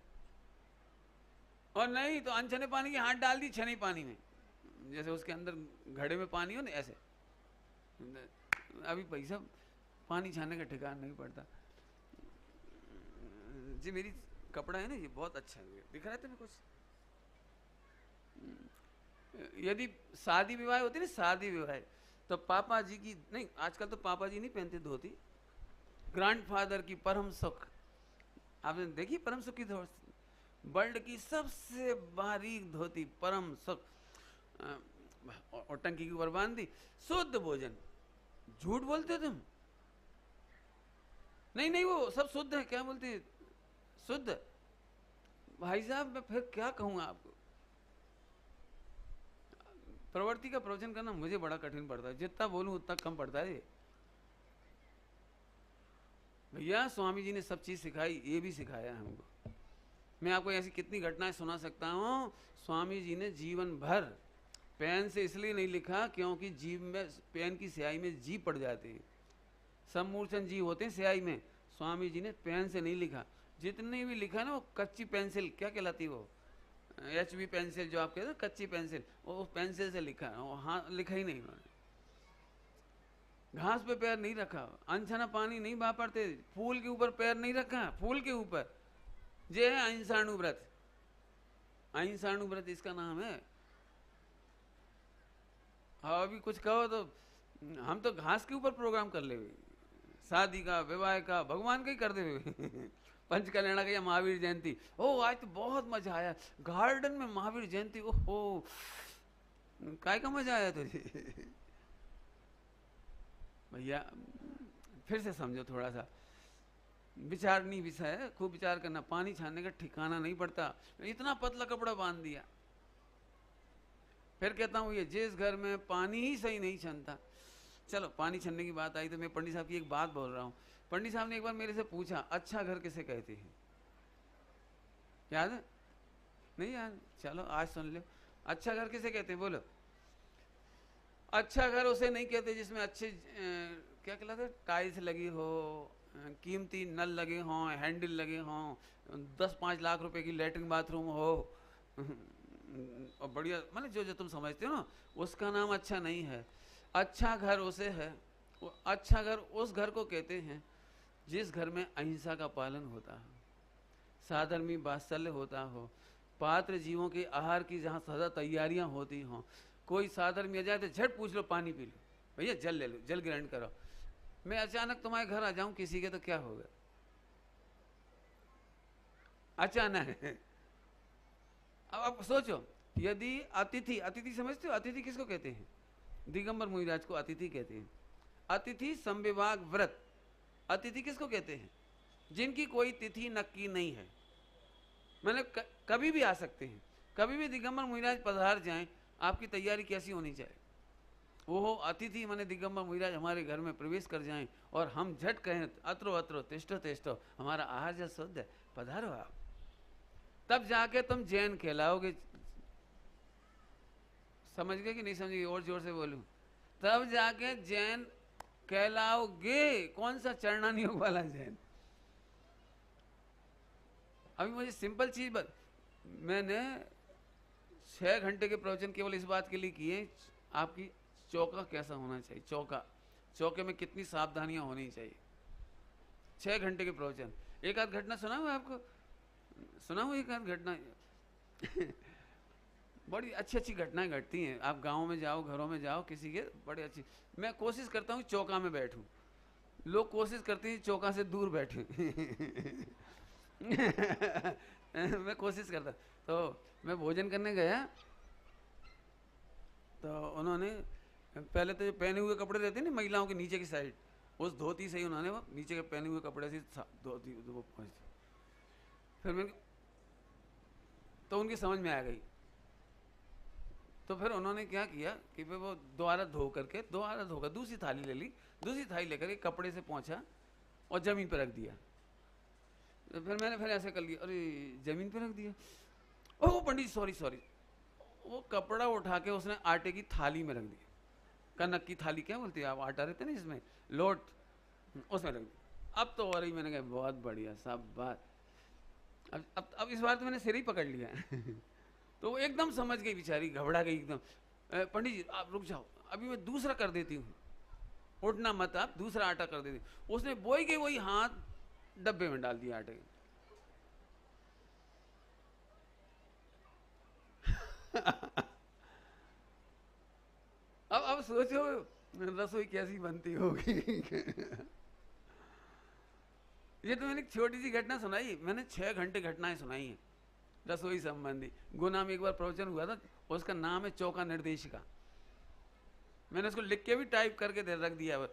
और नहीं तो अनछने पानी की हाथ डाल दी छनी पानी में, जैसे उसके अंदर घड़े में पानी हो ना ऐसे। अभी पैसा पानी छाने का ठिकाना नहीं पड़ता जी। मेरी कपड़ा है ना ये बहुत अच्छा है, दिख रहा है तुम्हें कुछ? यदि शादी विवाह होती ना, शादी विवाह, तो पापा जी की नहीं, आजकल तो पापा जी नहीं पहनते धोती, ग्रैंडफादर की परम सुख, आपने देखी परम सुख की धोती, वर्ल्ड की सबसे बारीक धोती परम सुख, और टंकी के ऊपर बांध दी, शुद्ध भोजन। झूठ बोलते तुम? नहीं नहीं वो सब शुद्ध है, क्या बोलते शुद्ध? भाई साहब मैं फिर क्या कहूँ आपको, प्रवृत्ति का प्रवचन करना मुझे बड़ा कठिन पड़ता है, जितना बोलूं उतना कम पड़ता है। भैया स्वामी जी ने सब चीज सिखाई, ये भी सिखाया है हमको। मैं आपको ऐसी कितनी घटनाएं सुना सकता हूँ। स्वामी जी ने जीवन भर पेन से इसलिए नहीं लिखा क्योंकि जीव में पेन की स्याही में जी पड़ जाती है, सब मूर्छन जी होते हैं स्याही में। स्वामी जी ने पेन से नहीं लिखा, जितने भी लिखा है ना वो कच्ची पेंसिल, क्या कहलाती है वो, HB पेंसिल जो आप कहते हैं कच्ची पेंसिल, वो पेंसिल से लिखा है, वो हाँ लिखा ही नहीं उन्होंने। घास पे पैर नहीं रखा, अनछना पानी नहीं बहा पड़ते, फूल के ऊपर पैर नहीं रखा, फूल के ऊपर। ये है अहिंसाणु व्रत, अहिंसाणु व्रत इसका नाम है। अभी कुछ कहो तो हम तो घास के ऊपर प्रोग्राम कर ले, शादी का, विवाह का, भगवान का ही कर दे पंच कल्याण का या महावीर जयंती। ओ आज तो बहुत मजा आया गार्डन में महावीर जयंती, ओहो काय का मजा आया तुझे भैया फिर से समझो थोड़ा सा, विचारनीय विषय है, खूब विचार करना। पानी छानने का ठिकाना नहीं पड़ता, इतना पतला कपड़ा बांध दिया। फिर कहता हूँ ये जिस घर में पानी ही सही नहीं छनता, चलो पानी छनने की बात आई तो मैं पंडित साहब की एक बात बोल रहा हूँ। पंडित साहब ने एक बार मेरे से पूछा अच्छा घर किसे कहते हैं, याद है? नहीं याद? चलो आज सुन लो, अच्छा घर किसे कहते हैं बोलो। अच्छा घर उसे नहीं कहते जिसमें अच्छे क्या कहलाते, टाइल्स लगी हो, कीमती नल लगे हों, हैंडल लगे हों, 10-5 लाख रुपए की लेटरिन बाथरूम हो और बढ़िया, मतलब जो जो तुम समझते हो ना, उसका नाम अच्छा नहीं है। अच्छा घर उसे है, अच्छा घर उस घर को कहते हैं जिस घर में अहिंसा का पालन होता है, साधर्मी वात्सल्य होता हो, पात्र जीवों के आहार की जहाँ सदा तैयारियां होती हों। कोई साधर्मी आ जाए तो झट पूछ लो पानी पी लो, भैया जल ले लो, जल ग्रहण करो। मैं अचानक तुम्हारे घर आ जाऊं किसी के तो क्या होगा, अचानक अब सोचो, यदि अतिथि, अतिथि समझते हो अतिथि किसको कहते हैं? दिगंबर मुनिराज को अतिथि कहते हैं। अतिथि संविभाग व्रत, अतिथि किसको कहते हैं? जिनकी कोई तिथि नक्की नहीं है, मैंने कभी भी आ सकते हैं, कभी भी दिगंबर मुनिराज पधार जाएं, आपकी तैयारी कैसी होनी चाहिए? वो हो अतिथि, माने दिगंबर मुनिराज हमारे घर में प्रवेश कर जाएं और हम झट कहें अत्रो अत्रो तिष्ठो तिष्ठो, हमारा आहार जल शुद्ध है, पधारो आप। तब जाके तुम जैन कहलाओगे। समझ गए कि नहीं समझ गए? और जोर से बोलूं, तब जाके जैन कहलाओगे। कौन सा चरणानी योग वाला जैन? अभी मुझे सिंपल चीज मैंने 6 घंटे के प्रवचन केवल इस बात के लिए किए, आपकी चौका कैसा होना चाहिए, चौका, चौके में कितनी सावधानियां होनी चाहिए। 6 घंटे के प्रवचन, एक आध घटना सुना हुआ आपको? सुना हुआ एक आध घटना बड़ी अच्छी अच्छी घटनाएं घटती हैं। आप गाँव में जाओ, घरों में जाओ, किसी के बड़ी अच्छी। मैं कोशिश करता हूँ चौका में बैठूं, लोग कोशिश करते हैं चौका से दूर बैठे मैं कोशिश करता। तो मैं भोजन करने गया, तो उन्होंने पहले तो जो पहने हुए कपड़े रहते हैं ना महिलाओं के नीचे की साइड, उस धोती से ही उन्होंने वो नीचे के पहने हुए कपड़े से धोती वो पहुँचती। फिर मैं तो उनकी समझ में आ गई, तो फिर उन्होंने क्या किया कि फिर वो दोबारा धो करके, दोबारा धोकर दूसरी थाली ले ली, दूसरी थाली लेकर के कपड़े से पहुंचा और जमीन पर रख दिया। तो फिर मैंने फिर ऐसे कर लिया, अरे जमीन पर रख दिया, ओह पंडित सॉरी सॉरी, वो कपड़ा उठा के उसने आटे की थाली में रख दिया, कनक की थाली क्या बोलती है आप, आटा रहते ना इसमें, लोट, उसमें रख दिया। अब तो और ही मैंने कहा बहुत बढ़िया सब बात। अब इस बार तो मैंने सिर ही पकड़ लिया तो वो एकदम समझ गई बेचारी, घबरा गई एकदम। पंडित जी आप रुक जाओ, अभी मैं दूसरा कर देती हूँ, उठना मत आप, दूसरा आटा कर देती। उसने बोई के वही हाथ डब्बे में डाल दिया आटे के अब सोचो रसोई कैसी बनती होगी ये तो मैंने एक छोटी सी घटना सुनाई, मैंने 6 घंटे घटनाएं सुनाई हैं रसोई संबंधी। गुना में एक बार प्रवचन हुआ था, उसका नाम है चौका निर्देशिका। मैंने उसको लिख के भी टाइप करके रख दिया है,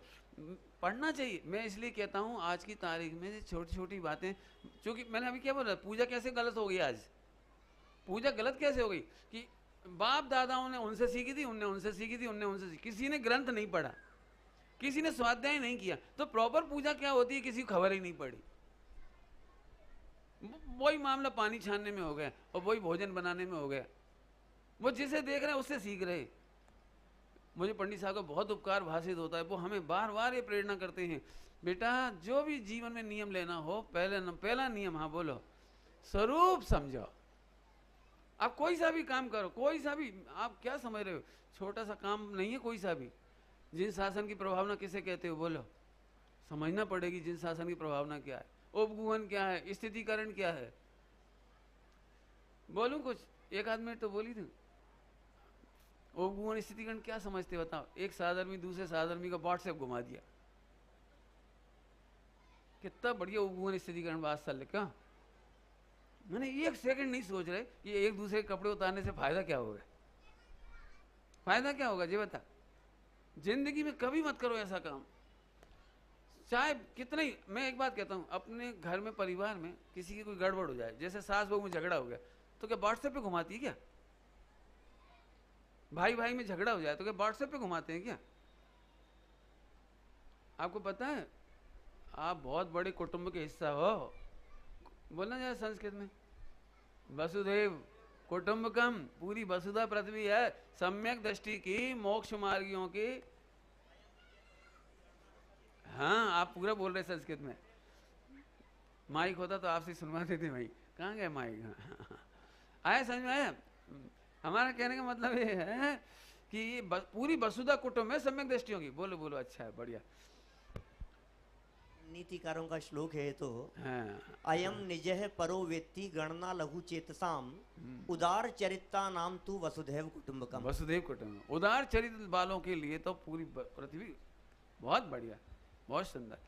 पढ़ना चाहिए। मैं इसलिए कहता हूँ आज की तारीख में छोटी छोटी बातें, क्योंकि मैंने अभी क्या बोला, पूजा कैसे गलत हो गई आज, पूजा गलत कैसे हो गई कि बाप दादाओं ने उनसे सीखी थी, उनने उनसे सीखी थी, उनने उनसे सीखी, किसी ने ग्रंथ नहीं पढ़ा, किसी ने स्वाध्याय नहीं किया, तो प्रॉपर पूजा क्या होती है किसी को खबर ही नहीं पड़ी। वही मामला पानी छानने में हो गया और वही भोजन बनाने में हो गया। वो जिसे देख रहे हैं उससे सीख रहे। मुझे पंडित साहब का बहुत उपकार भाषित होता है, वो हमें बार बार ये प्रेरणा करते हैं, बेटा जो भी जीवन में नियम लेना हो, पहला नियम, हाँ बोलो, स्वरूप समझो। आप कोई सा भी काम करो, कोई सा भी, आप क्या समझ रहे हो, छोटा सा काम नहीं है कोई सा भी। जिन शासन की प्रभावना किसे कहते हो बोलो, समझना पड़ेगी जिन शासन की प्रभावना क्या है, उपगुहन क्या है, स्थितिकरण क्या है। बोलूं कुछ, एक आध मिनट तो बोली थी। उपगुहन स्थितिकरण क्या समझते बताओ? एक साधर्मी दूसरे साधर्मी का व्हाट्सएप घुमा दिया, कितना बढ़िया उपगुहन स्थितिकरण बात चल का। मैंने एक सेकंड नहीं सोच रहे कि एक दूसरे के कपड़े उतारने से फायदा क्या होगा, फायदा क्या होगा जी बता। जिंदगी में कभी मत करो ऐसा काम, चाहे कितना ही। मैं एक बात कहता हूं, अपने घर में परिवार में किसी की कोई गड़बड़ हो जाए, जैसे सास बहू में झगड़ा हो गया, तो क्या व्हाट्सएप पे घुमाती है क्या? भाई भाई में झगड़ा हो जाए तो क्या व्हाट्सएप पे घुमाते हैं क्या? आपको पता है आप बहुत बड़े कुटुंब के हिस्सा हो, बोलना जाए संस्कृत में, वसुधैव कुटुंबकम, पूरी वसुधा पृथ्वी है, सम्यक दृष्टि की, मोक्ष मार्गियों की। हाँ आप पूरा बोल रहे संस्कृत में, माइक होता तो आपसे सुनवाते थे भाई, कहाँ गए माइक? आया समझ में आया? हमारा कहने का मतलब ये है कि पूरी वसुधा कुटुंब है सम्यक दृष्टियों की। बोलो बोलो, अच्छा है, बढ़िया। नीतिकारों का श्लोक है तो, हाँ। अयम निजः परो वेत्ति गणना लघु चेतसाम, उदार चरित्ता नाम तू वसुधैव कुटुंबकम। वसुधैव कुटुंबकम, उदार चरित्र वालों के लिए तो पूरी पृथ्वी बहुत बढ़िया, बहुत सुंदर।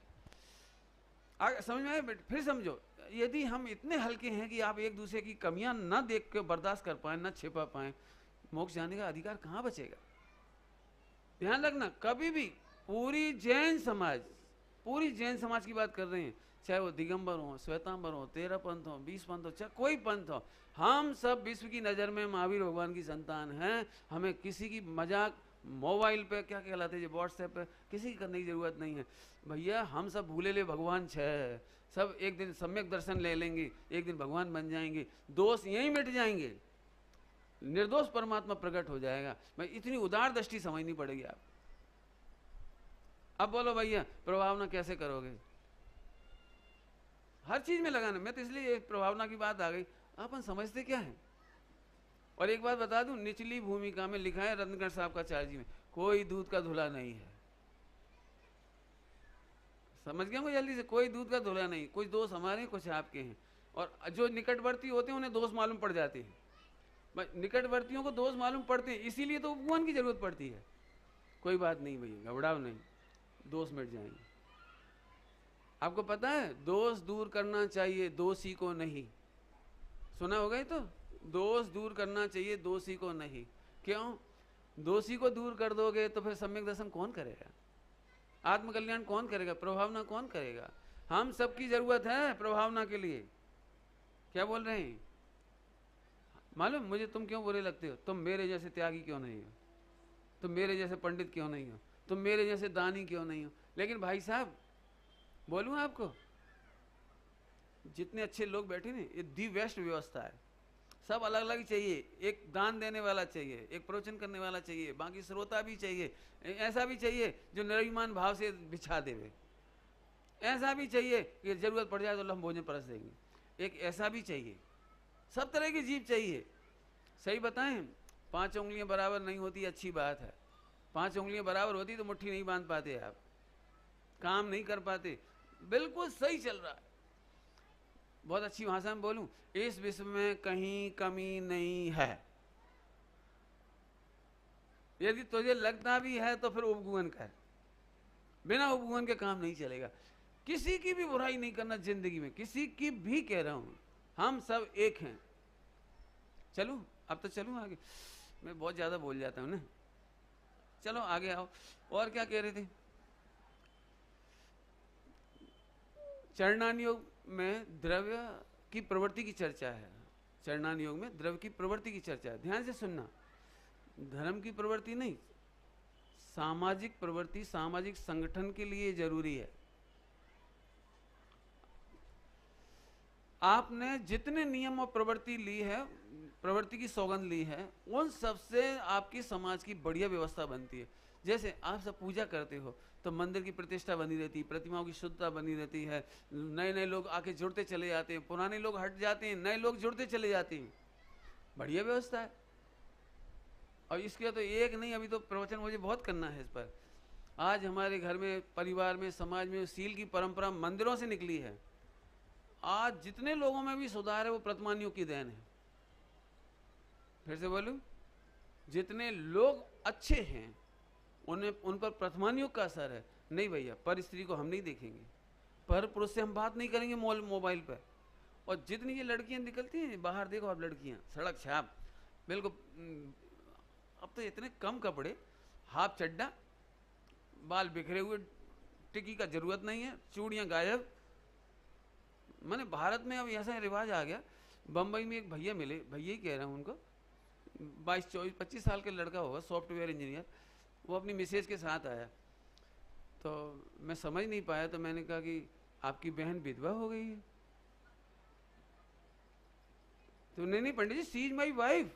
आगे समझ में आया? फिर समझो, यदि हम इतने हल्के हैं कि आप एक दूसरे की कमियां न देख के बर्दाश्त कर पाए, न छिपा पाए, मोक्ष जाने का अधिकार कहां बचेगा? ध्यान रखना, कभी भी पूरी जैन समाज की बात कर रहे हैं, चाहे वो दिगंबर हो, श्वेतांबर हो, 13 पंथ हो, 20 पंथ हो, चाहे कोई पंथ हो, हम सब विश्व की नज़र में महावीर भगवान की संतान हैं। हमें किसी की मजाक मोबाइल पे क्या कहलाते हैं, व्हाट्सएप पे किसी की करने की जरूरत नहीं है भैया। हम सब भूले ले भगवान छः, सब एक दिन सम्यक दर्शन ले लेंगे, एक दिन भगवान बन जाएंगे, दोष यहीं मिट जाएंगे, निर्दोष परमात्मा प्रकट हो जाएगा। भाई इतनी उदार दृष्टि समझनी पड़ेगी आप। अब बोलो भैया प्रभावना कैसे करोगे? हर चीज में लगाना। मैं तो इसलिए प्रभावना की बात आ गई, अपन समझते क्या है। और एक बात बता दूं, निचली भूमिका में लिखा है रत्नगढ़ साहब का चार्जी में, कोई दूध का धुला नहीं है। समझ गया जल्दी से, कोई दूध का धुला नहीं। कुछ दोस्त हमारे हैं, कुछ आपके हैं, और जो निकटवर्ती होते हैं उन्हें दोस्त मालूम पड़ जाते हैं। निकटवर्तियों को दोस्त मालूम पड़ते हैं, इसीलिए तो उपवन की जरूरत पड़ती है। कोई बात नहीं भैया, घबराओ नहीं, दोस्त मिट जाएंगे। आपको पता है दोष दूर करना चाहिए, दोषी को नहीं। सुना होगा ही तो, दोष दूर करना चाहिए, दोषी को नहीं। क्यों? दोषी को दूर कर दोगे तो फिर सम्यक दर्शन कौन करेगा, आत्मकल्याण कौन करेगा, प्रभावना कौन करेगा? हम सबकी जरूरत है प्रभावना के लिए। क्या बोल रहे हैं मालूम मुझे? तुम क्यों बुरे लगते हो? तुम मेरे जैसे त्यागी क्यों नहीं हो, तुम मेरे जैसे पंडित क्यों नहीं हो, तुम मेरे जैसे दानी क्यों नहीं हो? लेकिन भाई साहब बोलूं आपको, जितने अच्छे लोग बैठे ना, ये दी बेस्ट व्यवस्था है। सब अलग अलग चाहिए, एक दान देने वाला चाहिए, एक प्रवचन करने वाला चाहिए, बाकी श्रोता भी चाहिए, ऐसा भी चाहिए जो निर्विमान भाव से बिछा देवे, ऐसा भी चाहिए कि जरूरत पड़ जाए तो हम भोजन परस देंगे, एक ऐसा भी चाहिए। सब तरह की जीव चाहिए। सही बताएं, 5 उंगलियां बराबर नहीं होती, अच्छी बात है। 5 उंगलियां बराबर होती तो मुट्ठी नहीं बांध पाते, आप काम नहीं कर पाते। बिल्कुल सही चल रहा है। बहुत अच्छी भाषा में बोलूं, इस विश्व में कहीं कमी नहीं है। यदि तुझे लगता भी है तो फिर उपगुहन कर, बिना उपगुहन के काम नहीं चलेगा। किसी की भी बुराई नहीं करना जिंदगी में, किसी की भी कह रहा हूं, हम सब एक हैं। चलूं अब तो चलूं आगे, मैं बहुत ज्यादा बोल जाता हूं ना। चलो आगे आओ, और क्या कह रहे थे? चरणान योग में द्रव्य की प्रवृत्ति की चर्चा है। चरणान योग में द्रव्य की प्रवृत्ति की चर्चा है। ध्यान से सुनना, धर्म की प्रवृत्ति नहीं, सामाजिक प्रवृत्ति, सामाजिक संगठन के लिए जरूरी है। आपने जितने नियम और प्रवृत्ति ली है, प्रवृत्ति की सौगंध ली है, उन सबसे आपकी समाज की बढ़िया व्यवस्था बनती है। जैसे आप सब पूजा करते हो तो मंदिर की प्रतिष्ठा बनी रहती है, प्रतिमाओं की शुद्धता बनी रहती है, नए नए लोग आके जुड़ते चले जाते हैं, पुराने लोग हट जाते हैं, नए लोग जुड़ते चले जाते हैं, बढ़िया व्यवस्था है। और इसके तो एक नहीं, अभी तो प्रवचन मुझे बहुत करना है इस पर। आज हमारे घर में, परिवार में, समाज में सील की परंपरा मंदिरों से निकली है। आज जितने लोगों में भी सुधार है वो प्रतिमानियों की देन है। फिर से बोलूं, जितने लोग अच्छे हैं उन्हें, उन पर प्रतिमानियों का असर है। नहीं भैया, पर स्त्री को हम नहीं देखेंगे, पर पुरुष से हम बात नहीं करेंगे मोबाइल पर। और जितनी ये लड़कियां निकलती हैं बाहर, देखो आप लड़कियां सड़क छाप बिल्कुल, अब तो इतने कम कपड़े, हाफ चड्डा, बाल बिखरे हुए, टिकी का जरूरत नहीं है, चूड़ियां गायब। मैंने भारत में अब ऐसा रिवाज आ गया। बम्बई में एक भैया मिले, भैया ही कह रहा हूँ उनको, 22-24-25 साल का लड़का होगा, सॉफ्टवेयर इंजीनियर। वो अपनी मिसेज के साथ आया, तो मैं समझ नहीं पाया, तो मैंने कहा कि आपकी बहन विधवा हो गई है। तो नहीं पंडित जी, सी इज माई वाइफ।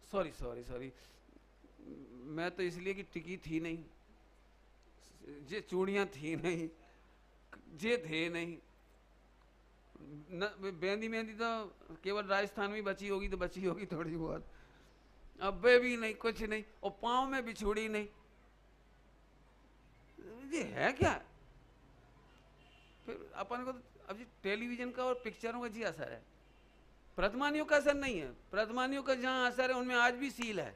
सॉरी, मैं तो इसलिए कि टिकी थी नहीं, जे चूड़ियां थी नहीं, जे थे नहीं, मेहंदी तो केवल राजस्थान में बची होगी, तो बची होगी थोड़ी बहुत, अब्बे भी नहीं, कुछ नहीं, और पाँव में बिछुड़ी नहीं। ये है क्या? फिर अपन को तो अब जी टेलीविजन का और पिक्चरों का जी असर है, प्रतिमानियों का असर नहीं है। प्रतिमानियों का जहाँ असर है उनमें आज भी सील है,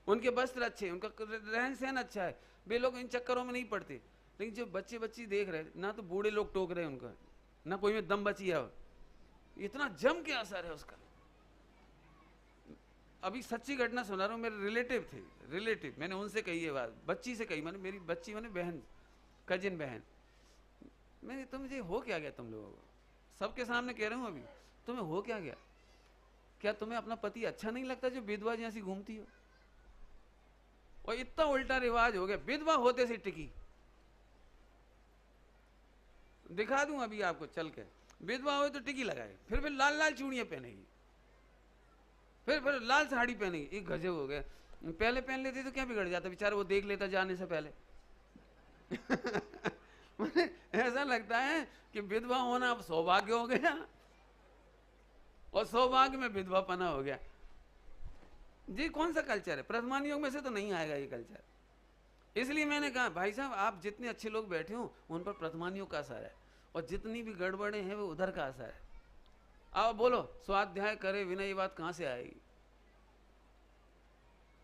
उनके वस्त्र अच्छे, उनका रहन सहन अच्छा है, वे लोग इन चक्करों में नहीं पड़ते। लेकिन जो बच्चे बच्ची देख रहे, ना तो बूढ़े लोग टोक रहे हैं उनका, ना कोई में दम बची है, इतना जम के असर है उसका। अभी सच्ची घटना सुना रहा हूँ, मेरे रिलेटिव थे, रिलेटिव, मैंने उनसे कही है बात, बच्ची से कही, मैंने, मेरी बच्ची मैंने बहन, कजिन बहन, मैंने, तुम मुझे हो क्या गया तुम लोगों को, सबके सामने कह रहा हूँ अभी, तुम्हें हो क्या गया? क्या तुम्हें अपना पति अच्छा नहीं लगता जो विधवा जैसी घूमती हो? और इतना उल्टा रिवाज हो गया, विधवा होते से टिकी। दिखा दूं अभी आपको चल के, विधवा हो तो टिकी लगाए, फिर लाल लाल चूड़ियां पहनेगी, फिर लाल साड़ी पहनेगी, एक गजब हो गया। पहले पहन लेते तो क्या बिगड़ जाता, बेचारा वो देख लेता जाने से पहले। ऐसा लगता है कि विधवा होना अब सौभाग्य हो गया, और सौभाग्य में विधवा पना हो गया। जी कौन सा कल्चर है? प्रतिमानियों में से तो नहीं आएगा ये कल्चर। इसलिए मैंने कहा भाई साहब, आप जितने अच्छे लोग बैठे हो उन पर प्रतिमानियों का असर है, और जितनी भी गड़बड़े हैं वो उधर का असर है। अब बोलो, स्वाध्याय करे बिना ये बात कहां से आएगी?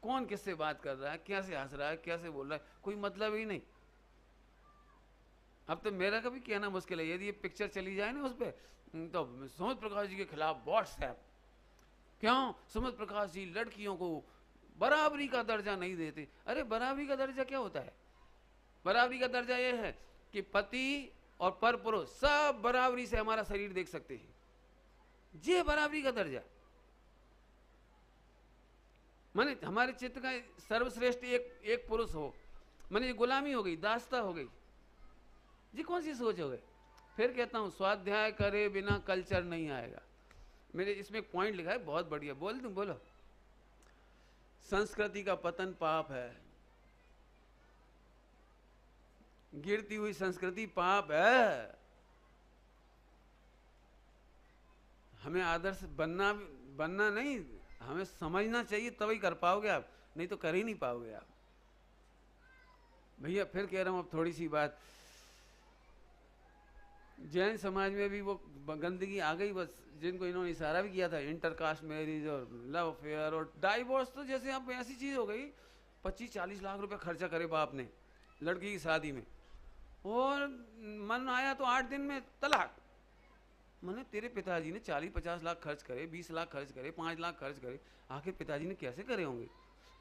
कौन किससे बात कर रहा है, कैसे हंस रहा है, कैसे बोल रहा है, कोई मतलब ही नहीं। अब तो मेरा कभी कहना मुश्किल है, यदि ये पिक्चर चली जाए ना उस पर, तो सुमित प्रकाश जी के खिलाफ व्हाट्सएप, क्यों सुमित प्रकाश जी लड़कियों को बराबरी का दर्जा नहीं देते। अरे बराबरी का दर्जा क्या होता है? बराबरी का दर्जा यह है कि पति और पर पुरुष सब बराबरी से हमारा शरीर देख सकते हैं, ये बराबरी का दर्जा। माने हमारे चित्त का सर्वश्रेष्ठ एक पुरुष हो, माने ये गुलामी हो गई, दास्ता हो गई जी, कौन सी सोच हो गई? फिर कहता हूं, स्वाध्याय करे बिना कल्चर नहीं आएगा। मेरे इसमें एक पॉइंट लिखा है बहुत बढ़िया, बोल दूं? बोलो। संस्कृति का पतन पाप है, गिरती हुई संस्कृति पाप है। हमें आदर्श बनना नहीं, हमें समझना चाहिए, तभी कर पाओगे आप, नहीं तो कर ही नहीं पाओगे आप। भैया फिर कह रहा हूं अब थोड़ी सी बात, जैन समाज में भी वो गंदगी आ गई, बस जिनको इन्होंने इशारा भी किया था, इंटरकास्ट मैरिज और लव अफेयर और डाइवोर्स, तो जैसे अब ऐसी चीज हो गई, 25-40 लाख रुपए खर्चा करे बाप ने लड़की की शादी में, और मन आया तो 8 दिन में तलाक। मैंने, तेरे पिताजी ने 40-50 लाख खर्च करे, 20 लाख खर्च करे, 5 लाख खर्च करे, आखिर पिताजी ने कैसे करे होंगे,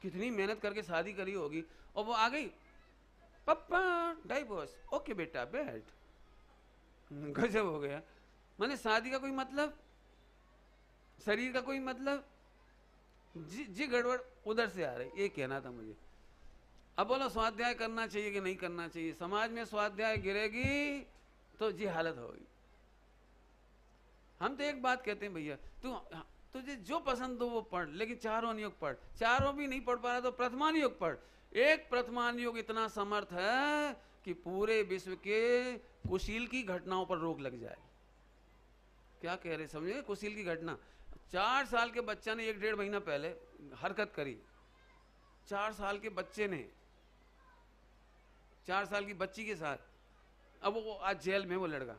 कितनी मेहनत करके शादी करी होगी, और वो आ गई पप्पा डाइवोर्स, ओके बेटा बैठ। गजब हो गया। मैंने शादी का कोई मतलब, शरीर का कोई मतलब, जी गड़बड़ उधर से आ रही, ये कहना था मुझे। अब बोलो स्वाध्याय करना चाहिए कि नहीं करना चाहिए? समाज में स्वाध्याय गिरेगी तो जी हालत होगी। हम तो एक बात कहते हैं भैया, तुझे तुझे जो पसंद हो वो पढ़, लेकिन चारों योग पढ़। चारों भी नहीं पढ़ पा रहा तो प्रथमान योग पढ़। एक प्रथमान योग इतना समर्थ है कि पूरे विश्व के कुशील की घटनाओं पर रोक लग जाए। क्या कह रहे समझे? कुशील की घटना, 4 साल के बच्चा ने 1-1.5 महीना पहले हरकत करी। 4 साल के बच्चे ने 4 साल की बच्ची के साथ, अब वो आज जेल में वो लड़का।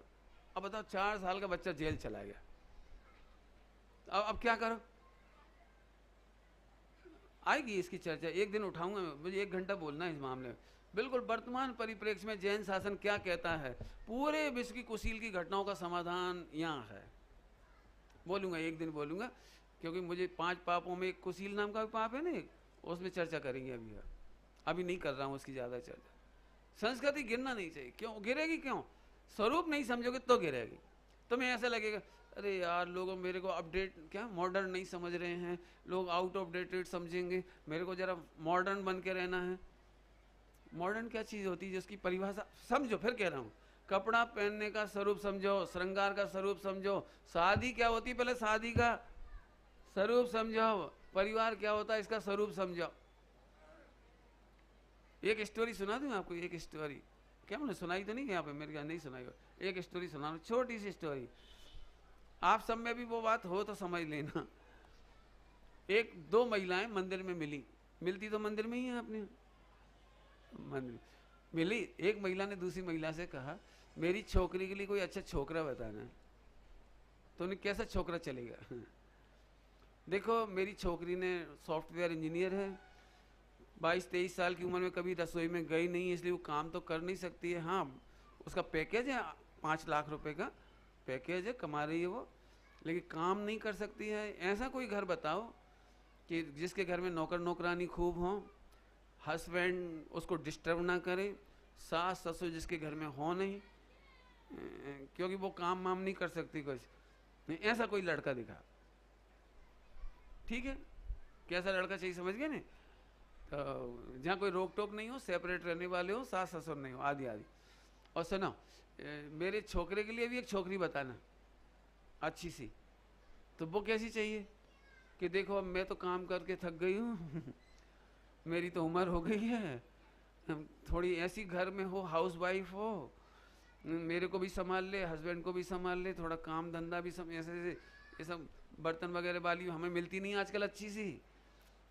अब बताओ 4 साल का बच्चा जेल चला गया, अब क्या करो? आएगी इसकी चर्चा, एक दिन उठाऊंगा मैं, मुझे 1 घंटा बोलना है इस मामले में। बिल्कुल वर्तमान परिप्रेक्ष्य में जैन शासन क्या कहता है, पूरे विश्व की कुशील की घटनाओं का समाधान यहाँ है। बोलूंगा, एक दिन बोलूंगा, क्योंकि मुझे 5 पापों में एक कुशील नाम का भी पाप है ना, उसमें चर्चा करेंगे। अभी नहीं कर रहा हूँ उसकी ज्यादा चर्चा। संस्कृति गिरना नहीं चाहिए। क्यों गिरेगी? क्यों? स्वरूप नहीं समझोगे तो गिरेगी। तुम्हें ऐसा लगेगा अरे यार लोग मेरे को अपडेट, क्या मॉडर्न नहीं समझ रहे हैं, लोग आउट ऑफ डेटेड समझेंगे, मेरे को जरा मॉडर्न बन के रहना है। मॉडर्न क्या चीज़ होती है जिसकी परिभाषा समझो। फिर कह रहा हूँ, कपड़ा पहनने का स्वरूप समझो, श्रृंगार का स्वरूप समझो। शादी क्या होती है पहले शादी का स्वरूप समझो, परिवार क्या होता है इसका स्वरूप समझो। एक स्टोरी सुना दूं आपको, एक स्टोरी। क्या मैंने सुनाई तो नहीं यहाँ पे, मेरे यहाँ नहीं सुनाई हो। एक स्टोरी सुना, छोटी सी स्टोरी, आप सब में भी वो बात हो तो समझ लेना। 1-2 महिलाएं मंदिर में मिलती तो मंदिर में ही है अपने मंदिर मिली। एक महिला ने दूसरी महिला से कहा मेरी छोकरी के लिए कोई अच्छा छोकरा बताना। तो उन्हें कैसा छोकरा चलेगा? देखो मेरी छोकरी ने सॉफ्टवेयर इंजीनियर है, 22-23 साल की उम्र में कभी रसोई में गई नहीं, इसलिए वो काम तो कर नहीं सकती है। हाँ उसका पैकेज है 5 लाख रुपए का पैकेज है, कमा रही है वो, लेकिन काम नहीं कर सकती है। ऐसा कोई घर बताओ कि जिसके घर में नौकर नौकरानी खूब हों, हस्बैंड उसको डिस्टर्ब ना करे, सास ससुर जिसके घर में हो नहीं, क्योंकि वो काम वाम नहीं कर सकती कुछ। ऐसा कोई लड़का दिखा, ठीक है? कैसा लड़का चाहिए समझ गए ना? तो जहाँ कोई रोक टोक नहीं हो, सेपरेट रहने वाले हो, सास ससुर नहीं हो, आदि आदि। और सुनो, मेरे छोकरे के लिए भी एक छोकरी बताना अच्छी सी। तो वो कैसी चाहिए कि देखो अब मैं तो काम करके थक गई हूँ मेरी तो उम्र हो गई है, थोड़ी ऐसी घर में हो, हाउस वाइफ हो, मेरे को भी संभाल ले, हस्बैंड को भी संभाल ले, थोड़ा काम धंधा भी ऐसे ये सब बर्तन वगैरह वाली हमें मिलती नहीं आजकल अच्छी सी,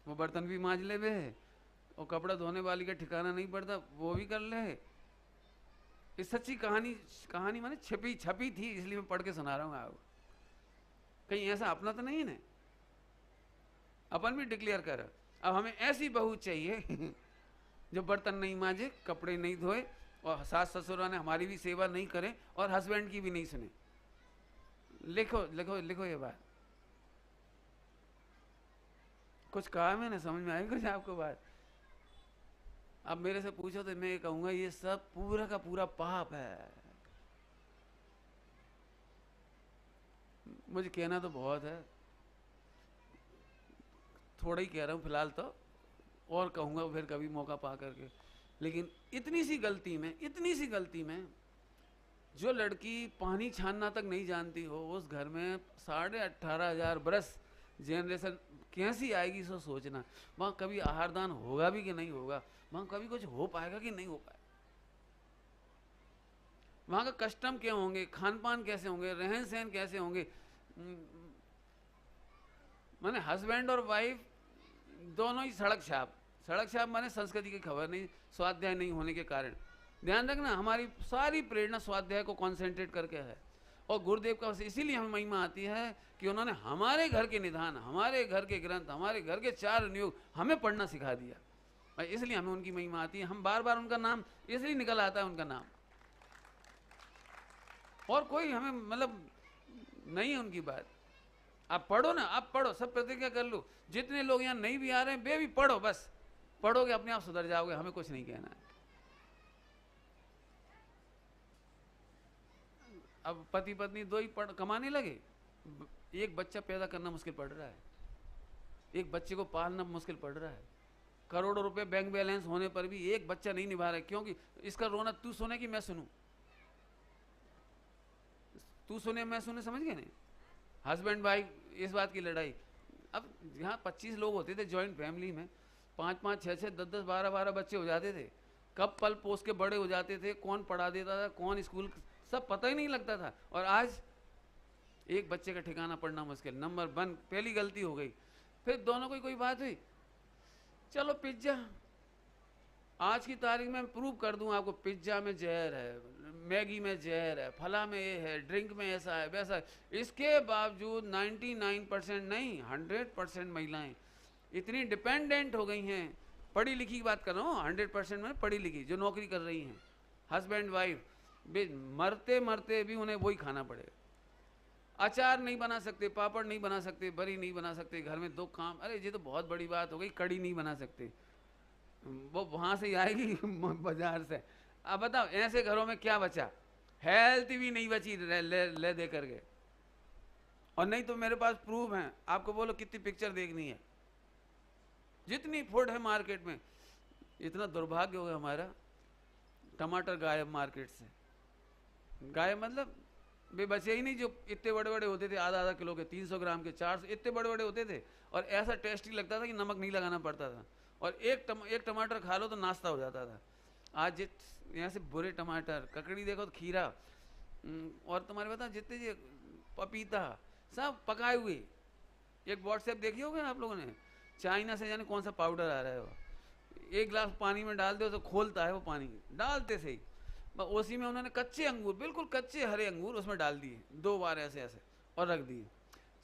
वो बर्तन भी मांज ले वे, और कपड़ा धोने वाली का ठिकाना नहीं पड़ता, वो भी कर ले। ये सच्ची कहानी माने छपी थी, इसलिए मैं पढ़ के सुना रहा हूँ आपको। कहीं ऐसा अपना तो नहीं है ना, अपन भी डिक्लेयर कर। अब हमें ऐसी बहू चाहिए जो बर्तन नहीं मांजे, कपड़े नहीं धोए, और सास ससुर ने हमारी भी सेवा नहीं करे, और हस्बैंड की भी नहीं सुने। लिखो लिखो लिखो ये बात। कुछ कहा मैंने, समझ में आई कुछ आपको बात? अब मेरे से पूछो तो मैं कहूंगा ये सब पूरा का पूरा पाप है। मुझे कहना तो बहुत है, थोड़ा ही कह रहा हूं फिलहाल तो, और कहूंगा फिर कभी मौका पा करके। लेकिन इतनी सी गलती में जो लड़की पानी छानना तक नहीं जानती हो, उस घर में 18,500 बरस जेनरेशन कैसी आएगी सो सोचना। वहां कभी आहार दान होगा भी कि नहीं होगा, वहां कभी कुछ हो पाएगा कि नहीं हो पाएगा, वहां का कस्टम क्या होंगे, खान पान कैसे होंगे, रहन सहन कैसे होंगे। माने हस्बैंड और वाइफ दोनों ही सड़क छाप माने संस्कृति की खबर नहीं, स्वाध्याय नहीं होने के कारण। ध्यान रखना, हमारी सारी प्रेरणा स्वाध्याय को कॉन्सेंट्रेट करके है। और गुरुदेव का इसीलिए हमें महिमा आती है कि उन्होंने हमारे घर के निधान, हमारे घर के ग्रंथ, हमारे घर के 4 नियोग हमें पढ़ना सिखा दिया, और इसलिए हमें उनकी महिमा आती है। हम बार बार उनका नाम इसलिए निकल आता है, उनका नाम, और कोई हमें मतलब नहीं है उनकी बात। आप पढ़ो ना, आप पढ़ो, सब प्रतिज्ञा कर लो, जितने लोग यहाँ नहीं भी आ रहे हैं वे भी पढ़ो, बस पढ़ोगे अपने आप सुधर जाओगे, हमें कुछ नहीं कहना है। अब पति पत्नी 2 ही कमाने लगे, एक बच्चा पैदा करना मुश्किल पड़ रहा है, एक बच्चे को पालना मुश्किल पड़ रहा है। करोड़ों रुपए बैंक बैलेंस होने पर भी एक बच्चा नहीं निभा रहा है, क्योंकि इसका रोना तू सुने कि मैं सुनूं, तू सुने मैं सुने, समझ गए नहीं? हस्बैंड वाइफ इस बात की लड़ाई, अब यहाँ 25 लोग होते थे जॉइंट फैमिली में, 5-5, 6-6, 10-10, 12-12 बच्चे हो जाते थे। कब पल पोस के बड़े हो जाते थे, कौन पढ़ा देता था, कौन स्कूल, सब पता ही नहीं लगता था। और आज एक बच्चे का ठिकाना पड़ना मुश्किल। नंबर 1 पहली गलती हो गई। फिर दोनों की कोई बात हुई, चलो पिज्जा, आज की तारीख में प्रूव कर दूं आपको, पिज्जा में जहर है, मैगी में जहर है, फला में ये है, ड्रिंक में ऐसा है वैसा है। इसके बावजूद 99% नहीं 100% महिलाएं इतनी डिपेंडेंट हो गई हैं। पढ़ी लिखी की बात कर रहा हूँ, 100% में पढ़ी लिखी जो नौकरी कर रही हैं, हस्बैंड वाइफ, मरते मरते भी उन्हें वही खाना पड़ेगा। अचार नहीं बना सकते, पापड़ नहीं बना सकते, बरी नहीं बना सकते, घर में 2 काम, अरे ये तो बहुत बड़ी बात हो गई, कड़ी नहीं बना सकते, वो वहां से आएगी बाजार से। अब बताओ ऐसे घरों में क्या बचा? हेल्थ भी नहीं बची ले दे करके। और नहीं तो मेरे पास प्रूफ है, आपको बोलो कितनी पिक्चर देखनी है, जितनी फूड है मार्केट में। इतना दुर्भाग्य हो गया हमारा, टमाटर गायब मार्केट से, गायब मतलब वे बचे ही नहीं। जो इतने बड़े बड़े होते थे, आधा किलो के, 300 ग्राम के, 400, इतने बड़े बड़े होते थे और ऐसा टेस्टी लगता था कि नमक नहीं लगाना पड़ता था। और एक टमाटर खा लो तो नाश्ता हो जाता था। आज यहाँ से बुरे टमाटर, ककड़ी देखो तो खीरा, और तुम्हारे बता जितने ये पपीता, सब पकाए हुए। एक व्हाट्सएप देखी होगी आप लोगों ने, चाइना से जाने कौन सा पाउडर आ रहा है, वो 1 गिलास पानी में डाल दो तो खोलता है वो पानी, डालते से ही उसी में उन्होंने कच्चे अंगूर, बिल्कुल कच्चे हरे अंगूर उसमें डाल दिए 2 बार ऐसे ऐसे और रख दिए।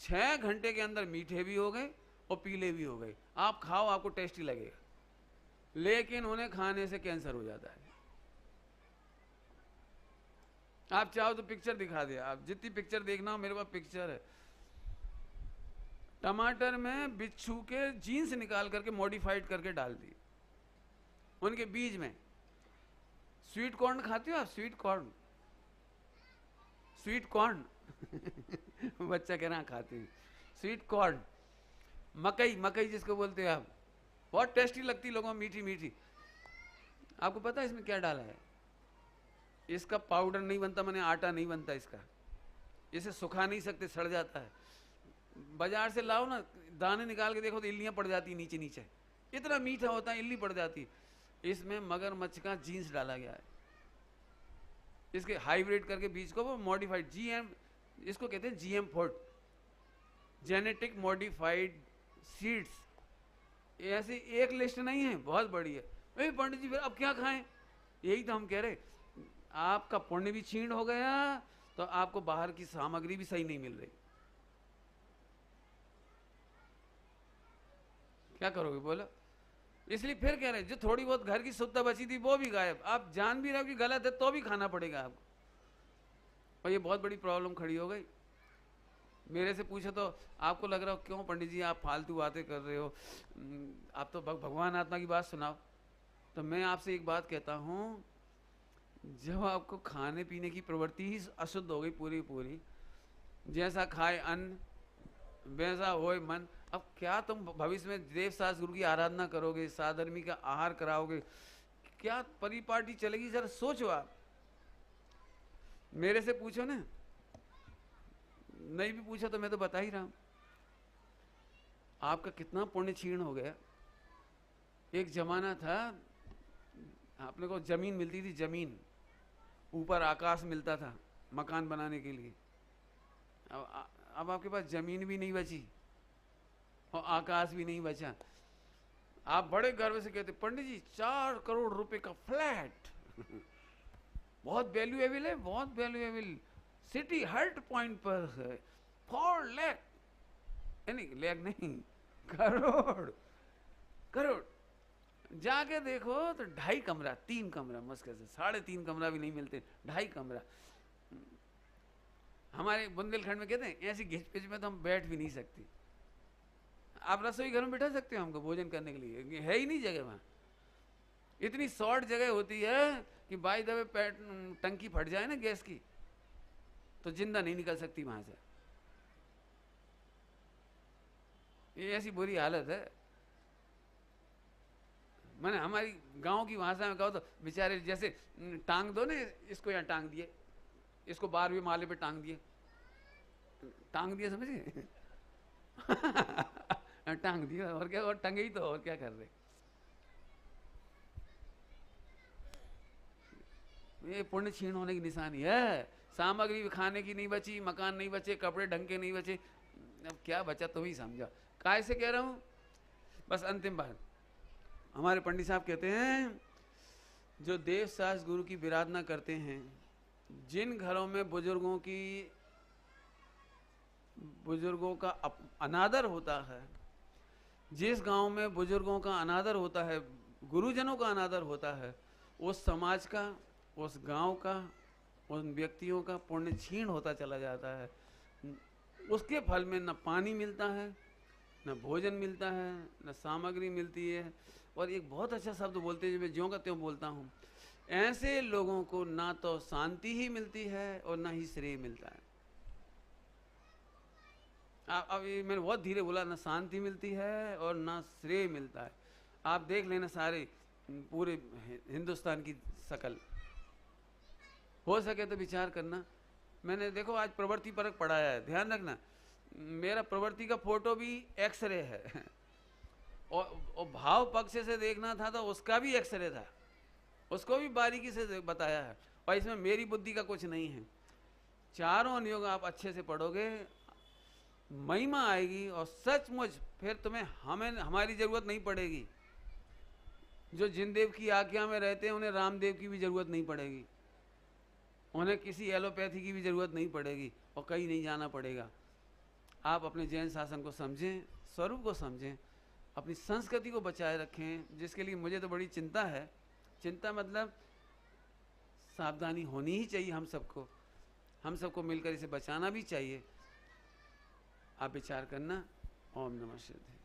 6 घंटे के अंदर मीठे भी हो गए और पीले भी हो गए। आप खाओ, आपको टेस्टी लगेगा, लेकिन उन्हें खाने से कैंसर हो जाता है। आप चाहो तो पिक्चर दिखा दे, आप जितनी पिक्चर देखना हो, मेरे पास पिक्चर है। टमाटर में बिच्छू के जीन्स निकाल करके मॉडिफाइड करके डाल दी, उनके बीज में। स्वीट कॉर्न खाते हो आप? स्वीट कॉर्न, स्वीट कॉर्न बच्चा कह रहा खाते हैं स्वीट कॉर्न। मकई, मकई जिसको बोलते हो आप, बहुत टेस्टी लगती लोगों को, मीठी मीठी। आपको पता है इसमें क्या डाला है? इसका पाउडर नहीं बनता, मैंने आटा नहीं बनता इसका, इसे सुखा नहीं सकते, सड़ जाता है। बाजार से लाओ ना, दाने निकाल के देखो तो इल्लियां पड़ जाती नीचे नीचे, इतना मीठा होता है, इल्ली पड़ जाती। इसमें मगरमच्छ का जीन्स डाला गया है, इसके हाइब्रिड करके बीज को वो मॉडिफाइड, जीएम इसको कहते हैं, GM food, genetic modified seeds. ऐसी एक लिस्ट नहीं है, बहुत बड़ी है। पंडित जी फिर अब क्या खाएं? यही तो हम कह रहे, आपका पुण्य भी छीण हो गया तो आपको बाहर की सामग्री भी सही नहीं मिल रही, क्या करोगे बोलो? इसलिए फिर कह रहे जो थोड़ी बहुत घर की शुद्धता बची थी वो भी गायब। आप जान भी रहे हो कि गलत है तो भी खाना पड़ेगा आपको, और ये बहुत बड़ी प्रॉब्लम खड़ी हो गई। मेरे से पूछो तो आपको लग रहा हो क्यों पंडित जी आप फालतू बातें कर रहे हो, आप तो भगवान आत्मा की बात सुनाओ। तो मैं आपसे एक बात कहता हूँ, जब आपको खाने पीने की प्रवृत्ति ही अशुद्ध हो गई पूरी पूरी, जैसा खाए अन्न वैसा होए मन, अब क्या तुम भविष्य में देव शास्त्र गुरु की आराधना करोगे, साधर्मी का आहार कराओगे, क्या परिपाटी चलेगी? जरा सोचो आप, मेरे से पूछो ना, नहीं भी पूछा तो मैं तो बता ही रहा हूं, आपका कितना पुण्य क्षीण हो गया। एक जमाना था, आपने को जमीन मिलती थी, जमीन, ऊपर आकाश मिलता था मकान बनाने के लिए। अब आपके पास जमीन भी नहीं बची और आकाश भी नहीं बचा। आप बड़े गर्व से कहते पंडित जी 4 करोड़ रुपए का फ्लैट बहुत वैल्यूएबल है, बहुत वैल्यूएबल, सिटी हार्ट पॉइंट पर है, 4 लाख, नहीं लाख नहीं, करोड़, करोड़। जाके देखो तो 2.5 कमरा, 3 कमरा मुश्किल से, 3.5 कमरा भी नहीं मिलते, 2.5 कमरा। हमारे बुंदेलखंड में कहते हैं ऐसी घिच पिच में तो हम बैठ भी नहीं सकते। आप रसोई घर में बैठा सकते हो हमको भोजन करने के लिए, है ही नहीं जगह वहां। इतनी शॉर्ट जगह होती है कि बाई द वे टंकी फट जाए ना गैस की तो जिंदा नहीं निकल सकती वहां से, ये ऐसी बुरी हालत है। मैंने हमारी गांव की भाषा में कहो तो बेचारे जैसे टांग दो ना, इसको यहाँ टांग दिए, इसको 12वें माले पे टांग दिए, समझ गए टांग दिया, और क्या, और टंगे ही तो, और क्या कर रहे। ये पुण्य क्षीण होने की निशानी है। सामग्री खाने की नहीं बची, मकान नहीं बचे, कपड़े ढंग के नहीं बचे, अब क्या बचा तुम ही समझो। काय से कह रहा हूं, बस अंतिम बात, हमारे पंडित साहब कहते हैं जो देव शास्त्र गुरु की विराधना करते हैं, जिन घरों में बुजुर्गों का अनादर होता है, जिस गांव में बुजुर्गों का अनादर होता है, गुरुजनों का अनादर होता है, उस समाज का, उस गांव का, उन व्यक्तियों का पुण्य क्षीण होता चला जाता है। उसके फल में न पानी मिलता है, न भोजन मिलता है, न सामग्री मिलती है। और एक बहुत अच्छा शब्द बोलते हैं जो मैं ज्यों का त्यों बोलता हूँ, ऐसे लोगों को ना तो शांति ही मिलती है और ना ही श्रेय मिलता है। अब ये मैंने बहुत धीरे बोला, ना शांति मिलती है और ना श्रेय मिलता है। आप देख लेना सारे पूरे हिंदुस्तान की शकल, हो सके तो विचार करना। मैंने देखो आज प्रवृत्ति परक पढ़ाया है, ध्यान रखना, मेरा प्रवृत्ति का फोटो भी एक्सरे है और भाव पक्ष से देखना था तो उसका भी एक्सरे था, उसको भी बारीकी से बताया है। और इसमें मेरी बुद्धि का कुछ नहीं है। चारों अनुयोग आप अच्छे से पढ़ोगे, महिमा आएगी और सचमुच फिर तुम्हें हमारी जरूरत नहीं पड़ेगी। जो जिनदेव की आज्ञा में रहते हैं उन्हें रामदेव की भी जरूरत नहीं पड़ेगी, उन्हें किसी एलोपैथी की भी जरूरत नहीं पड़ेगी और कहीं नहीं जाना पड़ेगा। आप अपने जैन शासन को समझें, स्वरूप को समझें, अपनी संस्कृति को बचाए रखें, जिसके लिए मुझे तो बड़ी चिंता है। चिंता मतलब सावधानी होनी ही चाहिए हम सबको मिलकर इसे बचाना भी चाहिए। आप विचार करना। ओम नमः शिवाय।